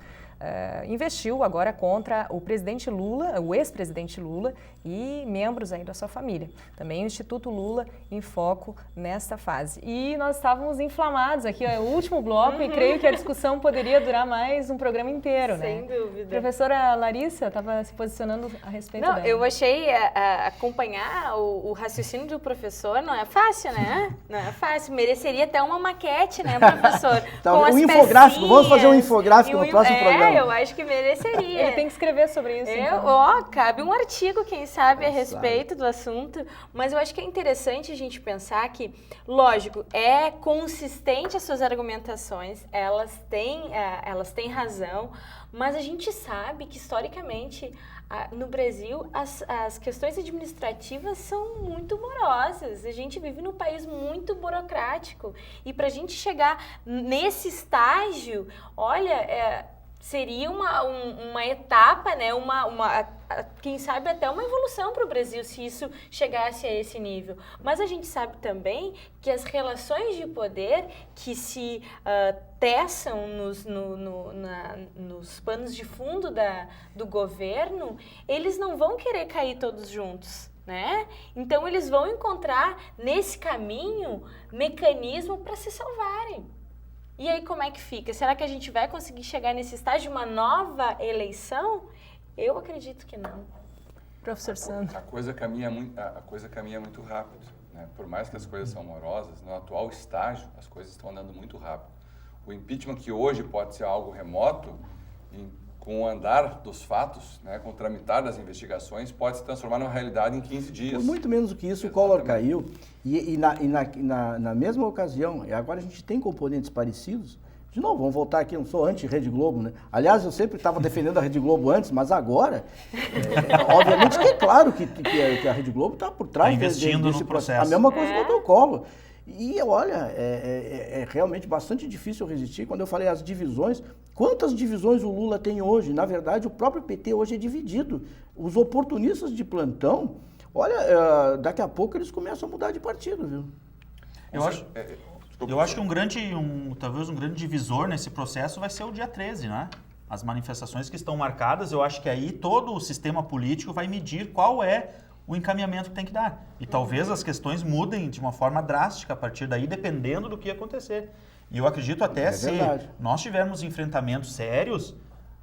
investiu agora contra o presidente Lula, o ex-presidente Lula e membros aí da sua família. Também o Instituto Lula em foco nesta fase. E nós estávamos inflamados aqui, ó, o último bloco, e creio que a discussão poderia durar mais um programa inteiro, né?
Sem dúvida.
Professora Larissa estava se posicionando a respeito
Não,
dela.
eu achei acompanhar o raciocínio do professor não é fácil, né? Não é fácil. Mereceria até uma maquete, né, professor?
Então, um infográfico, vamos fazer um infográfico no próximo programa.
Eu acho que mereceria.
Ele tem que escrever sobre isso.
Cabe um artigo, quem sabe, a respeito do assunto. Mas eu acho que é interessante a gente pensar que, lógico, é consistente as suas argumentações, elas têm razão, mas a gente sabe que, historicamente, no Brasil, as questões administrativas são muito morosas. A gente vive num país muito burocrático. E para a gente chegar nesse estágio, olha, seria uma etapa, né? Quem sabe até uma evolução para o Brasil se isso chegasse a esse nível. Mas a gente sabe também que as relações de poder que se teçam nos panos de fundo do governo, eles não vão querer cair todos juntos, né? Então eles vão encontrar nesse caminho mecanismo para se salvarem. E aí como é que fica? Será que a gente vai conseguir chegar nesse estágio de uma nova eleição? Eu acredito que não.
Professor Sandro.
A coisa caminha muito rápido, né? Por mais que as coisas são morosas, no atual estágio as coisas estão andando muito rápido. O impeachment, que hoje pode ser algo remoto, com o andar dos fatos, né, com o tramitar das investigações, pode se transformar numa realidade em 15 dias.
Por muito menos do que isso, o Collor caiu. E na mesma ocasião, e agora a gente tem componentes parecidos. De novo, vamos voltar aqui, eu não sou anti-Rede Globo, né? Aliás, eu sempre estava defendendo a Rede Globo antes, mas agora, obviamente que é claro que a Rede Globo está por trás
desse processo.
A mesma coisa do protocolo. E olha, é realmente bastante difícil resistir. Quando eu falei as divisões, quantas divisões o Lula tem hoje? Na verdade, o próprio PT hoje é dividido. Os oportunistas de plantão, olha, daqui a pouco eles começam a mudar de partido, viu?
Eu acho que talvez um grande divisor nesse processo vai ser o dia 13, né? As manifestações que estão marcadas, eu acho que aí todo o sistema político vai medir qual é o encaminhamento que tem que dar. E talvez as questões mudem de uma forma drástica a partir daí, dependendo do que acontecer. E eu acredito até se nós tivermos enfrentamentos sérios,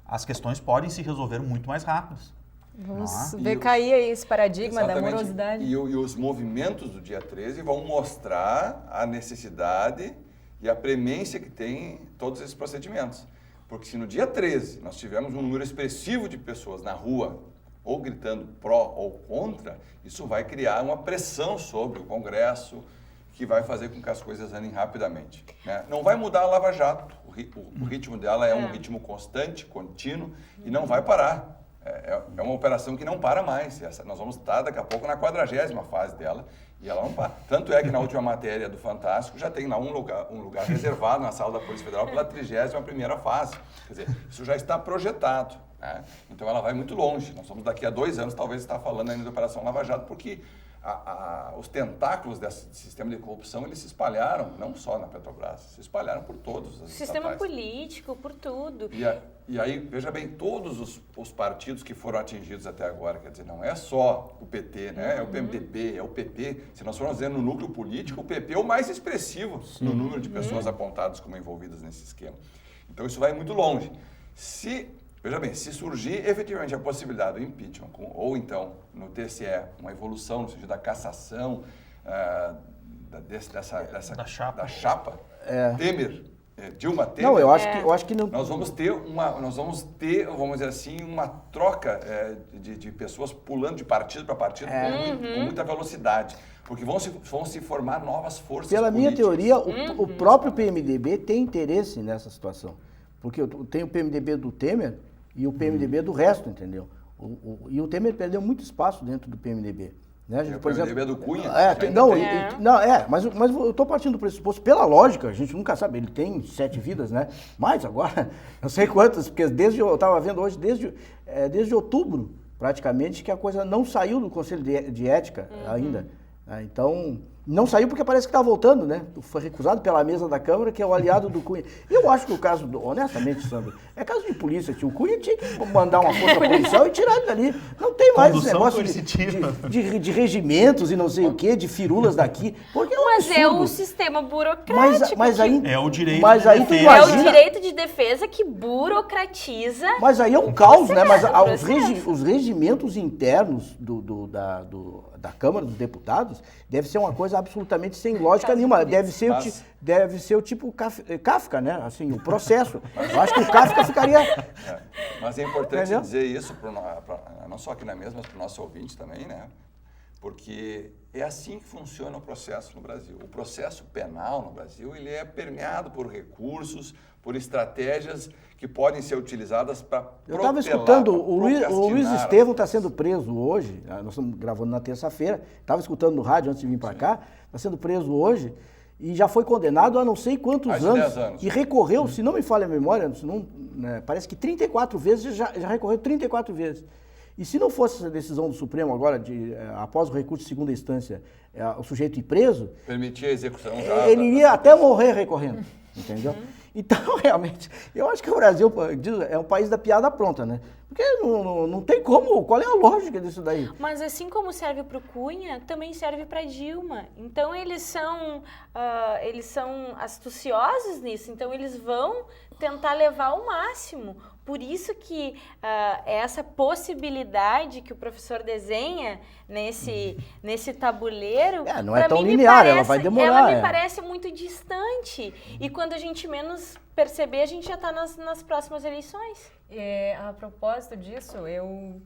as questões podem se resolver muito mais rápidas.
Vamos ver cair aí esse paradigma da morosidade.
E os movimentos do dia 13 vão mostrar a necessidade e a premência que tem todos esses procedimentos. Porque se no dia 13 nós tivermos um número expressivo de pessoas na rua, ou gritando pró ou contra, isso vai criar uma pressão sobre o Congresso, que vai fazer com que as coisas andem rapidamente. Né? Não vai mudar a Lava Jato, o ritmo dela é um ritmo constante, contínuo, e não vai parar. É uma operação que não para mais. Nós vamos estar daqui a pouco na 40ª fase dela, e ela não para. Tanto é que na última matéria do Fantástico já tem lá um lugar reservado na sala da Polícia Federal pela 31ª fase. Quer dizer, isso já está projetado. Né? Então ela vai muito longe. Nós vamos daqui a 2 anos talvez estar falando ainda da Operação Lava Jato, porque os tentáculos desse sistema de corrupção, eles se espalharam, não só na Petrobras, se espalharam por todos os
sistema político, por tudo.
E aí, veja bem, todos os partidos que foram atingidos até agora, quer dizer, não é só o PT, né? É o PMDB, é o PP. Se nós formos dizer no núcleo político, o PP é o mais expressivo no número de pessoas apontadas como envolvidas nesse esquema. Então, isso vai muito longe. Veja bem, se surgir efetivamente a possibilidade do impeachment, ou então no TSE, uma evolução no sentido da cassação da chapa, Dilma Temer,
não, eu acho que não.
Nós vamos ter, vamos dizer assim, uma troca de pessoas pulando de partido para partido com muita velocidade. Porque vão se formar novas forças
Pela
políticas.
minha teoria, o próprio PMDB tem interesse nessa situação. Porque tem o PMDB do Temer e o PMDB do resto, entendeu? E o Temer perdeu muito espaço dentro do PMDB. Né?
O PMDB do Cunha?
Mas eu estou partindo do pressuposto, pela lógica, a gente nunca sabe, ele tem 7 vidas, né? Mas agora, não sei quantas, porque eu estava vendo hoje, desde outubro, praticamente, que a coisa não saiu do Conselho de Ética ainda. Então, não saiu porque parece que está voltando, né? Foi recusado pela mesa da Câmara, que é o aliado do Cunha. Eu acho que o caso, honestamente, Sandro, é caso de polícia. O Cunha tinha que mandar uma força policial e tirar ele dali. Não tem mais esse negócio de regimentos e não sei o quê, de firulas daqui. Porque é um
mas
absurdo.
É o sistema burocrático.
Mas aí,
é o direito
de defesa.
É o direito de defesa que burocratiza.
Mas aí é um caos, né? Mas os regimentos internos da Câmara dos Deputados deve ser uma coisa absolutamente sem lógica nenhuma. Deve ser o tipo Kafka, né? Assim, o processo. Eu acho que o Kafka ficaria...
Mas é importante dizer isso, não só aqui na mesa, mas para o nosso ouvinte também, né? Porque é assim que funciona o processo no Brasil. O processo penal no Brasil, ele é permeado por recursos, por estratégias que podem ser utilizadas para
Eu estava escutando, o Luiz Estevão está sendo preso hoje, nós estamos gravando na terça-feira, estava escutando no rádio antes de vir para cá, está sendo preso hoje e já foi condenado a não sei quantos anos. E recorreu, se não me falha a memória, parece que 34 vezes, já recorreu 34 vezes. E se não fosse essa decisão do Supremo agora, após o recurso de segunda instância, o sujeito ir preso...
Permitir a execução
ele iria até morrer recorrendo, entendeu? Então, realmente, eu acho que o Brasil é um país da piada pronta, né? Porque não tem como, qual é a lógica disso daí?
Mas assim como serve para o Cunha, também serve para Dilma. Então, eles são astuciosos nisso, então eles vão tentar levar ao máximo. Por isso que essa possibilidade que o professor desenha nesse tabuleiro...
não é tão linear, ela vai demorar.
Ela me parece muito distante. E quando a gente menos perceber, a gente já está nas próximas eleições.
A propósito disso,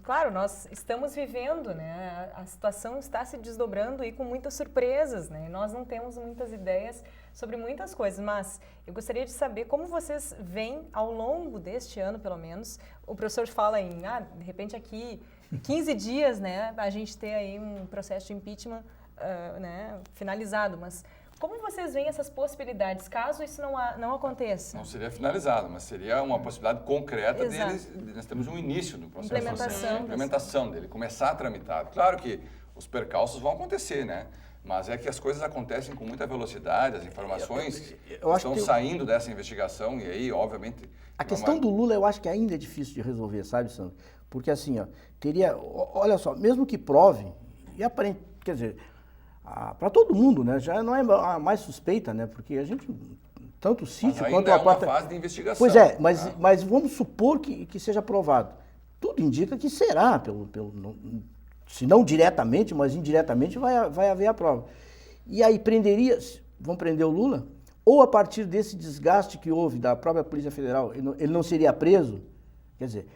claro, nós estamos vivendo, né? A situação está se desdobrando e com muitas surpresas, né? Nós não temos muitas ideias sobre muitas coisas, mas eu gostaria de saber como vocês veem ao longo deste ano, pelo menos, o professor fala em, de repente aqui, 15 dias, né, a gente ter aí um processo de impeachment né, finalizado, mas como vocês veem essas possibilidades, caso isso não aconteça?
Não seria finalizado, mas seria uma possibilidade concreta deles. Nós temos um início do processo. Implementação dele, começar a tramitar. Claro que os percalços vão acontecer, né? Mas é que as coisas acontecem com muita velocidade, as informações estão saindo dessa investigação e aí, obviamente...
A questão do Lula eu acho que ainda é difícil de resolver, sabe, Sandro? Porque assim, olha só, mesmo que prove, quer dizer, para todo mundo, né? Já não é a mais suspeita, né? Porque a gente, tanto o sítio quanto a
uma fase de investigação.
Pois é, mas vamos supor que seja aprovado. Tudo indica que será, se não diretamente, mas indiretamente vai haver a prova. E aí vão prender o Lula? Ou a partir desse desgaste que houve da própria Polícia Federal, ele não seria preso? Quer dizer,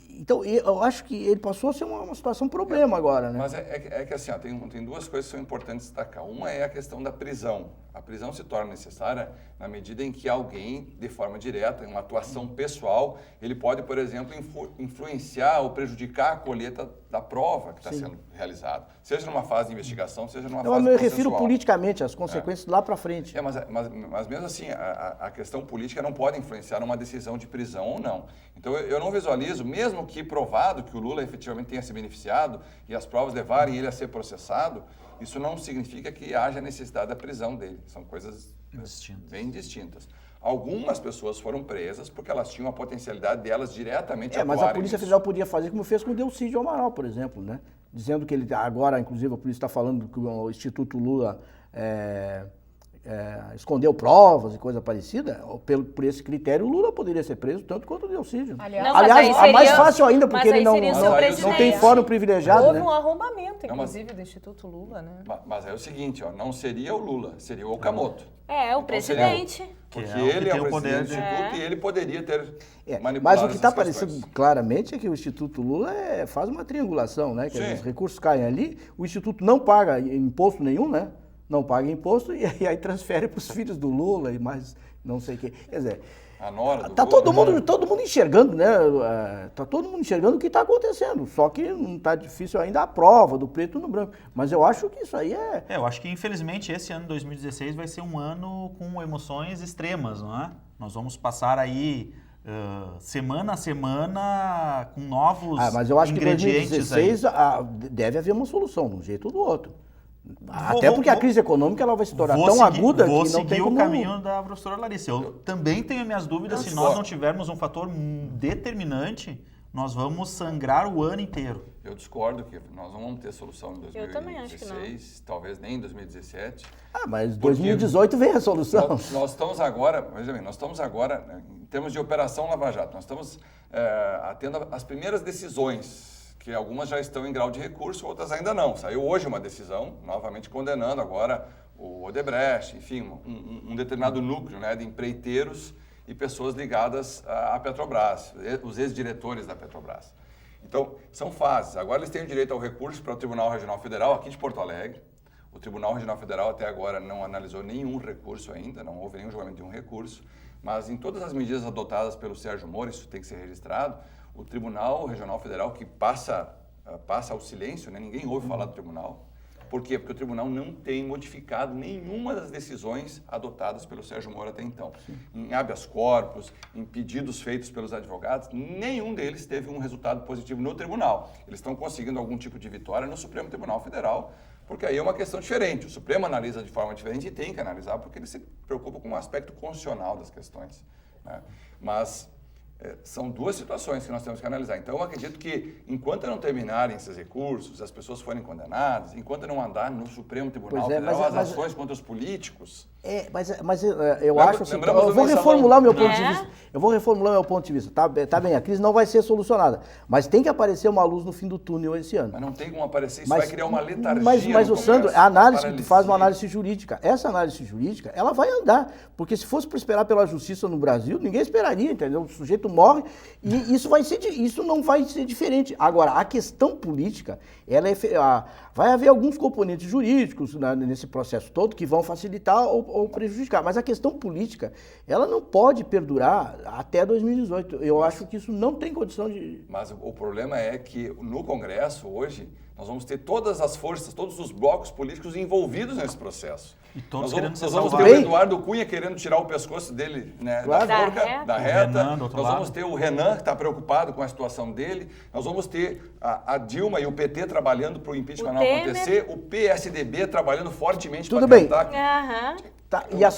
então eu acho que ele passou a ser uma situação problema agora, né?
Mas é que assim, ó, tem duas coisas que são importantes destacar. Uma é a questão da prisão. A prisão se torna necessária na medida em que alguém, de forma direta, em uma atuação pessoal, ele pode, por exemplo, influenciar ou prejudicar a colheita da prova que está sendo realizada. Seja numa fase de investigação, seja numa fase processual.
Eu me refiro politicamente, às consequências lá para frente.
Mas mesmo assim, a questão política não pode influenciar numa decisão de prisão ou não. Então eu não visualizo, mesmo que provado que o Lula efetivamente tenha se beneficiado e as provas levarem ele a ser processado, isso não significa que haja necessidade da prisão dele. São coisas bem distintas. Algumas pessoas foram presas porque elas tinham a potencialidade delas diretamente atuarem.
Mas a Polícia Federal podia fazer como fez com o Delcídio Amaral, por exemplo, né? Dizendo que ele, agora, inclusive, a polícia está falando que o Instituto Lula escondeu provas e coisa parecida. Por esse critério, o Lula poderia ser preso tanto quanto o Delcídio. Aliás, mais fácil ainda, porque ele não tem fórum privilegiado.
Houve um arrombamento, inclusive, do Instituto Lula, né?
Mas é o seguinte, ó, não seria o Lula, seria o Okamoto.
O presidente.
Porque ele é o presidente do Instituto e ele poderia ter manipulado.
Mas o que está aparecendo claramente é que o Instituto Lula faz uma triangulação, né? Que os recursos caem ali, o Instituto não paga imposto nenhum, né? Não paga imposto e aí transfere para os filhos do Lula e mais não sei o quê. Quer dizer, tá todo mundo enxergando, né? Tá todo mundo enxergando o que está acontecendo. Só que não está difícil ainda a prova do preto no branco. Mas eu acho que isso aí
eu acho que infelizmente esse ano 2016 vai ser um ano com emoções extremas, não é? Nós vamos passar aí semana a semana com novos ingredientes.
Mas eu acho que em 2016 deve haver uma solução, de um jeito ou do outro. Até porque a crise econômica ela vai se tornar tão aguda que não tem como...
Vou seguir o caminho da professora Larissa. Eu também tenho minhas dúvidas se nós não tivermos um fator determinante, nós vamos sangrar o ano inteiro.
Eu discordo que nós não vamos ter solução em 2016,
eu também acho que não.
Talvez nem em 2017.
Mas 2018 vem a solução.
Nós estamos agora, veja bem, em termos de Operação Lava Jato, nós estamos tendo as primeiras decisões, que algumas já estão em grau de recurso, outras ainda não. Saiu hoje uma decisão, novamente condenando agora o Odebrecht, enfim, um determinado núcleo, né, de empreiteiros e pessoas ligadas à Petrobras, os ex-diretores da Petrobras. Então, são fases. Agora eles têm o direito ao recurso para o Tribunal Regional Federal aqui de Porto Alegre. O Tribunal Regional Federal até agora não analisou nenhum recurso ainda, não houve nenhum julgamento de um recurso, mas em todas as medidas adotadas pelo Sérgio Moro, isso tem que ser registrado, o Tribunal Regional Federal, que passa ao silêncio, né? Ninguém ouve falar do tribunal. Por quê? Porque o tribunal não tem modificado nenhuma das decisões adotadas pelo Sérgio Moro até então. Em habeas corpus, em pedidos feitos pelos advogados, nenhum deles teve um resultado positivo no tribunal. Eles estão conseguindo algum tipo de vitória no Supremo Tribunal Federal, porque aí é uma questão diferente. O Supremo analisa de forma diferente e tem que analisar, porque ele se preocupa com o aspecto constitucional das questões, né? Mas são duas situações que nós temos que analisar. Então, eu acredito que, enquanto não terminarem esses recursos, as pessoas forem condenadas, enquanto não andar no Supremo Tribunal Federal as ações contra os políticos...
Mas eu acho assim, eu vou reformular meu ponto de vista. Eu vou reformular meu ponto de vista. Tá bem, a crise não vai ser solucionada, mas tem que aparecer uma luz no fim do túnel esse ano.
Mas não tem como aparecer, isso vai criar uma letargia.
Mas o Sandro, a análise que tu faz uma análise jurídica. Essa análise jurídica, ela vai andar, porque se fosse para esperar pela justiça no Brasil, ninguém esperaria, entendeu? O sujeito morre e isso não vai ser diferente. Agora, a questão política, vai haver alguns componentes jurídicos nesse processo todo que vão facilitar ou prejudicar. Mas a questão política, ela não pode perdurar até 2018. Eu acho que isso não tem condição de...
Mas o problema é que no Congresso, hoje, nós vamos ter todas as forças, todos os blocos políticos envolvidos nesse processo.
E todos
nós vamos ter o Eduardo Cunha querendo tirar o pescoço dele, né, da reta. Nós vamos ter o Renan, que está preocupado com a situação dele. Nós vamos ter a Dilma e o PT trabalhando para o impeachment não acontecer. O PSDB trabalhando fortemente para tentar...
Tá, e a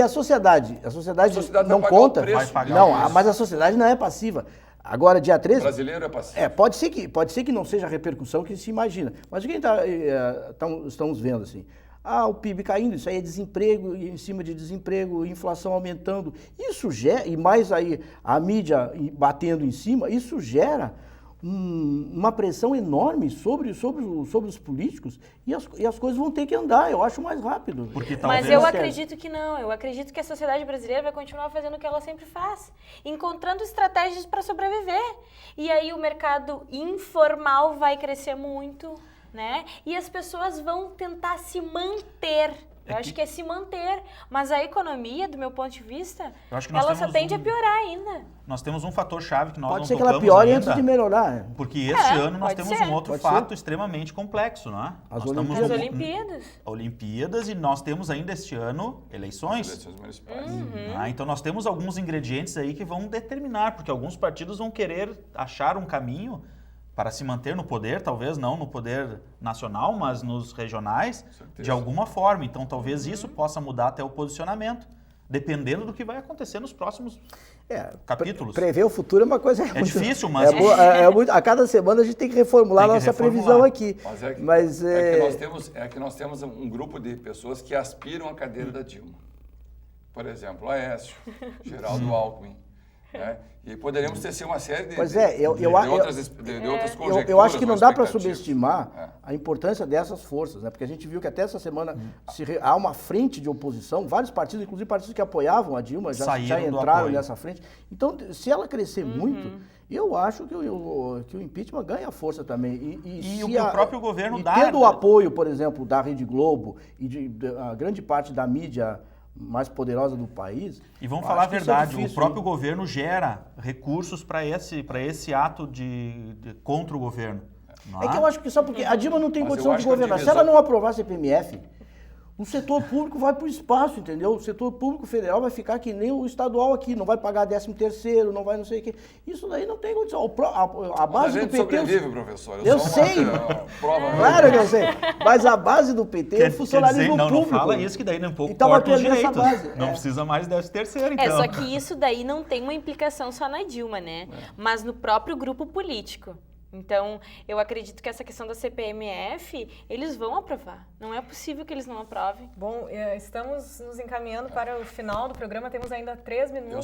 sociedade não conta? Mas a sociedade não é passiva. Agora, dia 13...
O brasileiro é pacífico.
Pode ser que não seja a repercussão que se imagina. Mas o que estamos vendo, assim? O PIB caindo, isso aí é desemprego, e em cima de desemprego, inflação aumentando. Isso gera, e mais aí a mídia batendo em cima, isso gera uma pressão enorme sobre os políticos e as coisas vão ter que andar, eu acho, mais rápido.
Mas eu acredito que não, eu acredito que a sociedade brasileira vai continuar fazendo o que ela sempre faz, encontrando estratégias para sobreviver. E aí o mercado informal vai crescer muito, né? E as pessoas vão tentar se manter. Eu acho que é se manter, mas a economia, do meu ponto de vista, ela só tende a piorar ainda.
Nós temos um fator-chave que nós
Pode
não
ser que ela piore
ainda,
antes de melhorar.
Porque este ano nós temos um outro fato extremamente complexo, não é?
As
Olimpíadas.
Olimpíadas, e nós temos ainda este ano eleições.
Eleições municipais.
Então nós temos alguns ingredientes aí que vão determinar, porque alguns partidos vão querer achar um caminho para se manter no poder, talvez não no poder nacional, mas nos regionais, de alguma forma. Então, talvez isso possa mudar até o posicionamento, dependendo do que vai acontecer nos próximos capítulos.
Prever o futuro é uma coisa...
É difícil, mas...
a cada semana a gente tem que reformular a nossa previsão aqui.
É que nós temos um grupo de pessoas que aspiram à cadeira da Dilma. Por exemplo, Aécio, Geraldo Alckmin. Né? E poderíamos ter uma série de outras conjecturas.
Eu acho que não dá para subestimar a importância dessas forças, né? Porque a gente viu que até essa semana há uma frente de oposição, vários partidos, inclusive partidos que apoiavam a Dilma, já entraram nessa frente. Então, se ela crescer muito, eu acho que o impeachment ganha força também.
E o próprio governo
tendo o apoio, por exemplo, da Rede Globo e de grande parte da mídia mais poderosa do país.
E vamos falar a verdade, o próprio governo gera recursos para esse ato contra o governo.
É que eu acho que só porque a Dilma não tem condição de governar. Se ela não aprovar a CPMF, o setor público vai para o espaço, entendeu? O setor público federal vai ficar que nem o estadual aqui, não vai pagar 13º, não vai não sei o quê. Isso daí não tem condição. A base do PT...
sobrevive, professor.
Eu sei. Claro que eu sei. Mas a base do PT é o funcionalismo público.
Não fala isso, que daí nem um pouco corta os direitos. Não precisa mais 13º, então.
Só que isso daí não tem uma implicação só na Dilma, né? Mas no próprio grupo político. Então, eu acredito que essa questão da CPMF, eles vão aprovar. Não é possível que eles não aprovem.
Bom, estamos nos encaminhando para o final do programa, temos ainda 3 minutos.
Eu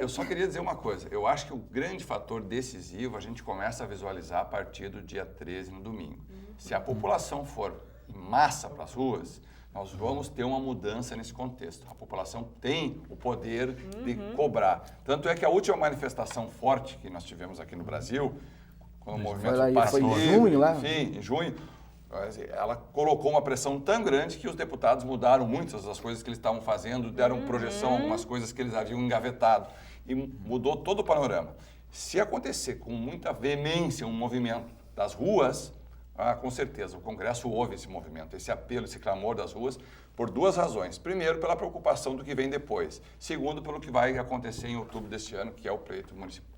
só queria dizer uma coisa. Eu acho que o grande fator decisivo a gente começa a visualizar a partir do dia 13, no domingo. Se a população for em massa para as ruas, nós vamos ter uma mudança nesse contexto. A população tem o poder de cobrar. Tanto é que a última manifestação forte que nós tivemos aqui no Brasil, quando o movimento
foi em junho, lá?
Sim, em junho. Ela colocou uma pressão tão grande que os deputados mudaram muitas das coisas que eles estavam fazendo, deram projeção a algumas coisas que eles haviam engavetado e mudou todo o panorama. Se acontecer com muita veemência um movimento das ruas, com certeza, o Congresso ouve esse movimento, esse apelo, esse clamor das ruas, por 2 razões. Primeiro, pela preocupação do que vem depois. Segundo, pelo que vai acontecer em outubro deste ano, que é o pleito municipal.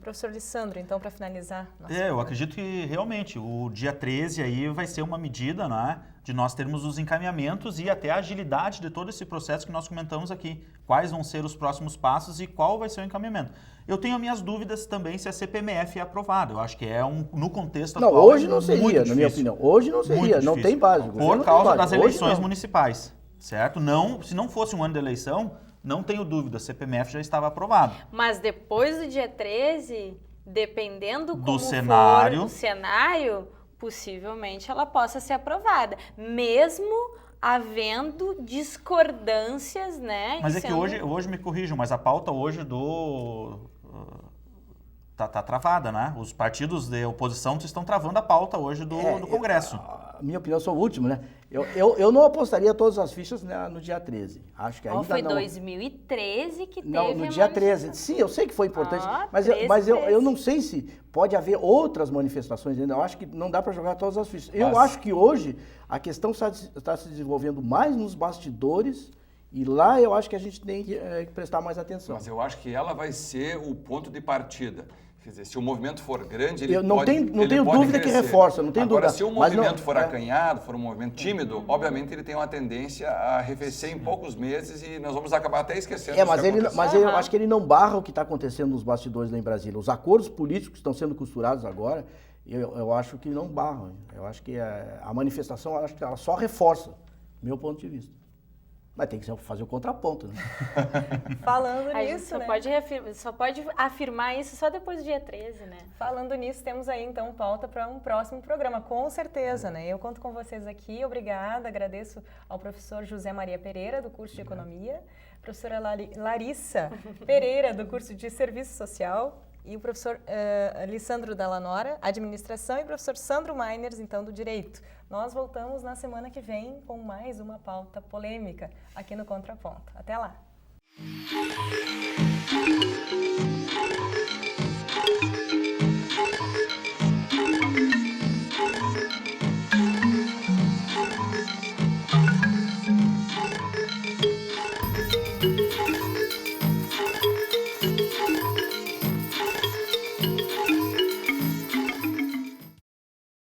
Professor Lissandro, então, para finalizar.
Eu acredito que realmente o dia 13 aí vai ser uma medida, né, de nós termos os encaminhamentos e até a agilidade de todo esse processo que nós comentamos aqui. Quais vão ser os próximos passos e qual vai ser o encaminhamento. Eu tenho minhas dúvidas também se a CPMF é aprovada. Eu acho que no contexto atual...
Não, hoje não seria, na minha opinião. Hoje não seria, não tem base.
Por causa das eleições municipais, certo? Se não fosse um ano de eleição, não tenho dúvida, a CPMF já estava aprovada.
Mas depois do dia 13, dependendo
do
como
cenário,
for o cenário, possivelmente ela possa ser aprovada, mesmo havendo discordâncias, né?
Mas é que hoje me corrijam, mas a pauta hoje tá travada, né? Os partidos de oposição estão travando a pauta hoje do Congresso.
Minha opinião, eu sou o último, né? Eu não apostaria todas as fichas no dia 13. Acho que ainda
foi
não.
2013 que teve
Não, no dia 13. Sim, eu sei que foi importante, mas eu não sei se pode haver outras manifestações ainda. Eu acho que não dá para jogar todas as fichas. Eu acho que hoje a questão está se desenvolvendo mais nos bastidores e lá eu acho que a gente tem que prestar mais atenção.
Mas eu acho que ela vai ser o ponto de partida. Quer dizer, se o movimento for grande, ele
não
pode
tenho dúvida
crescer.
que reforça, não tenho
Agora,
dúvida.
se o movimento for acanhado, for um movimento tímido, obviamente ele tem uma tendência a arrefecer em poucos meses e nós vamos acabar até esquecendo
mas eu acho que ele não barra o que está acontecendo nos bastidores lá em Brasília. Os acordos políticos que estão sendo costurados agora, eu acho que não barram. Eu acho que a manifestação, eu acho que ela só reforça, meu ponto de vista. Mas tem que fazer o contraponto, né?
Falando
A
nisso,
gente só pode afirmar isso só depois do dia 13, né?
Falando nisso, temos aí então pauta para um próximo programa, com certeza, né? Eu conto com vocês aqui, obrigada, agradeço ao professor José Maria Pereira, do curso de Economia, professora Larissa Pereira, do curso de Serviço Social, e o professor Lissandro Dallanora, Administração, e o professor Sandro Meiners, então, do Direito. Nós voltamos na semana que vem com mais uma pauta polêmica aqui no Contraponto. Até lá!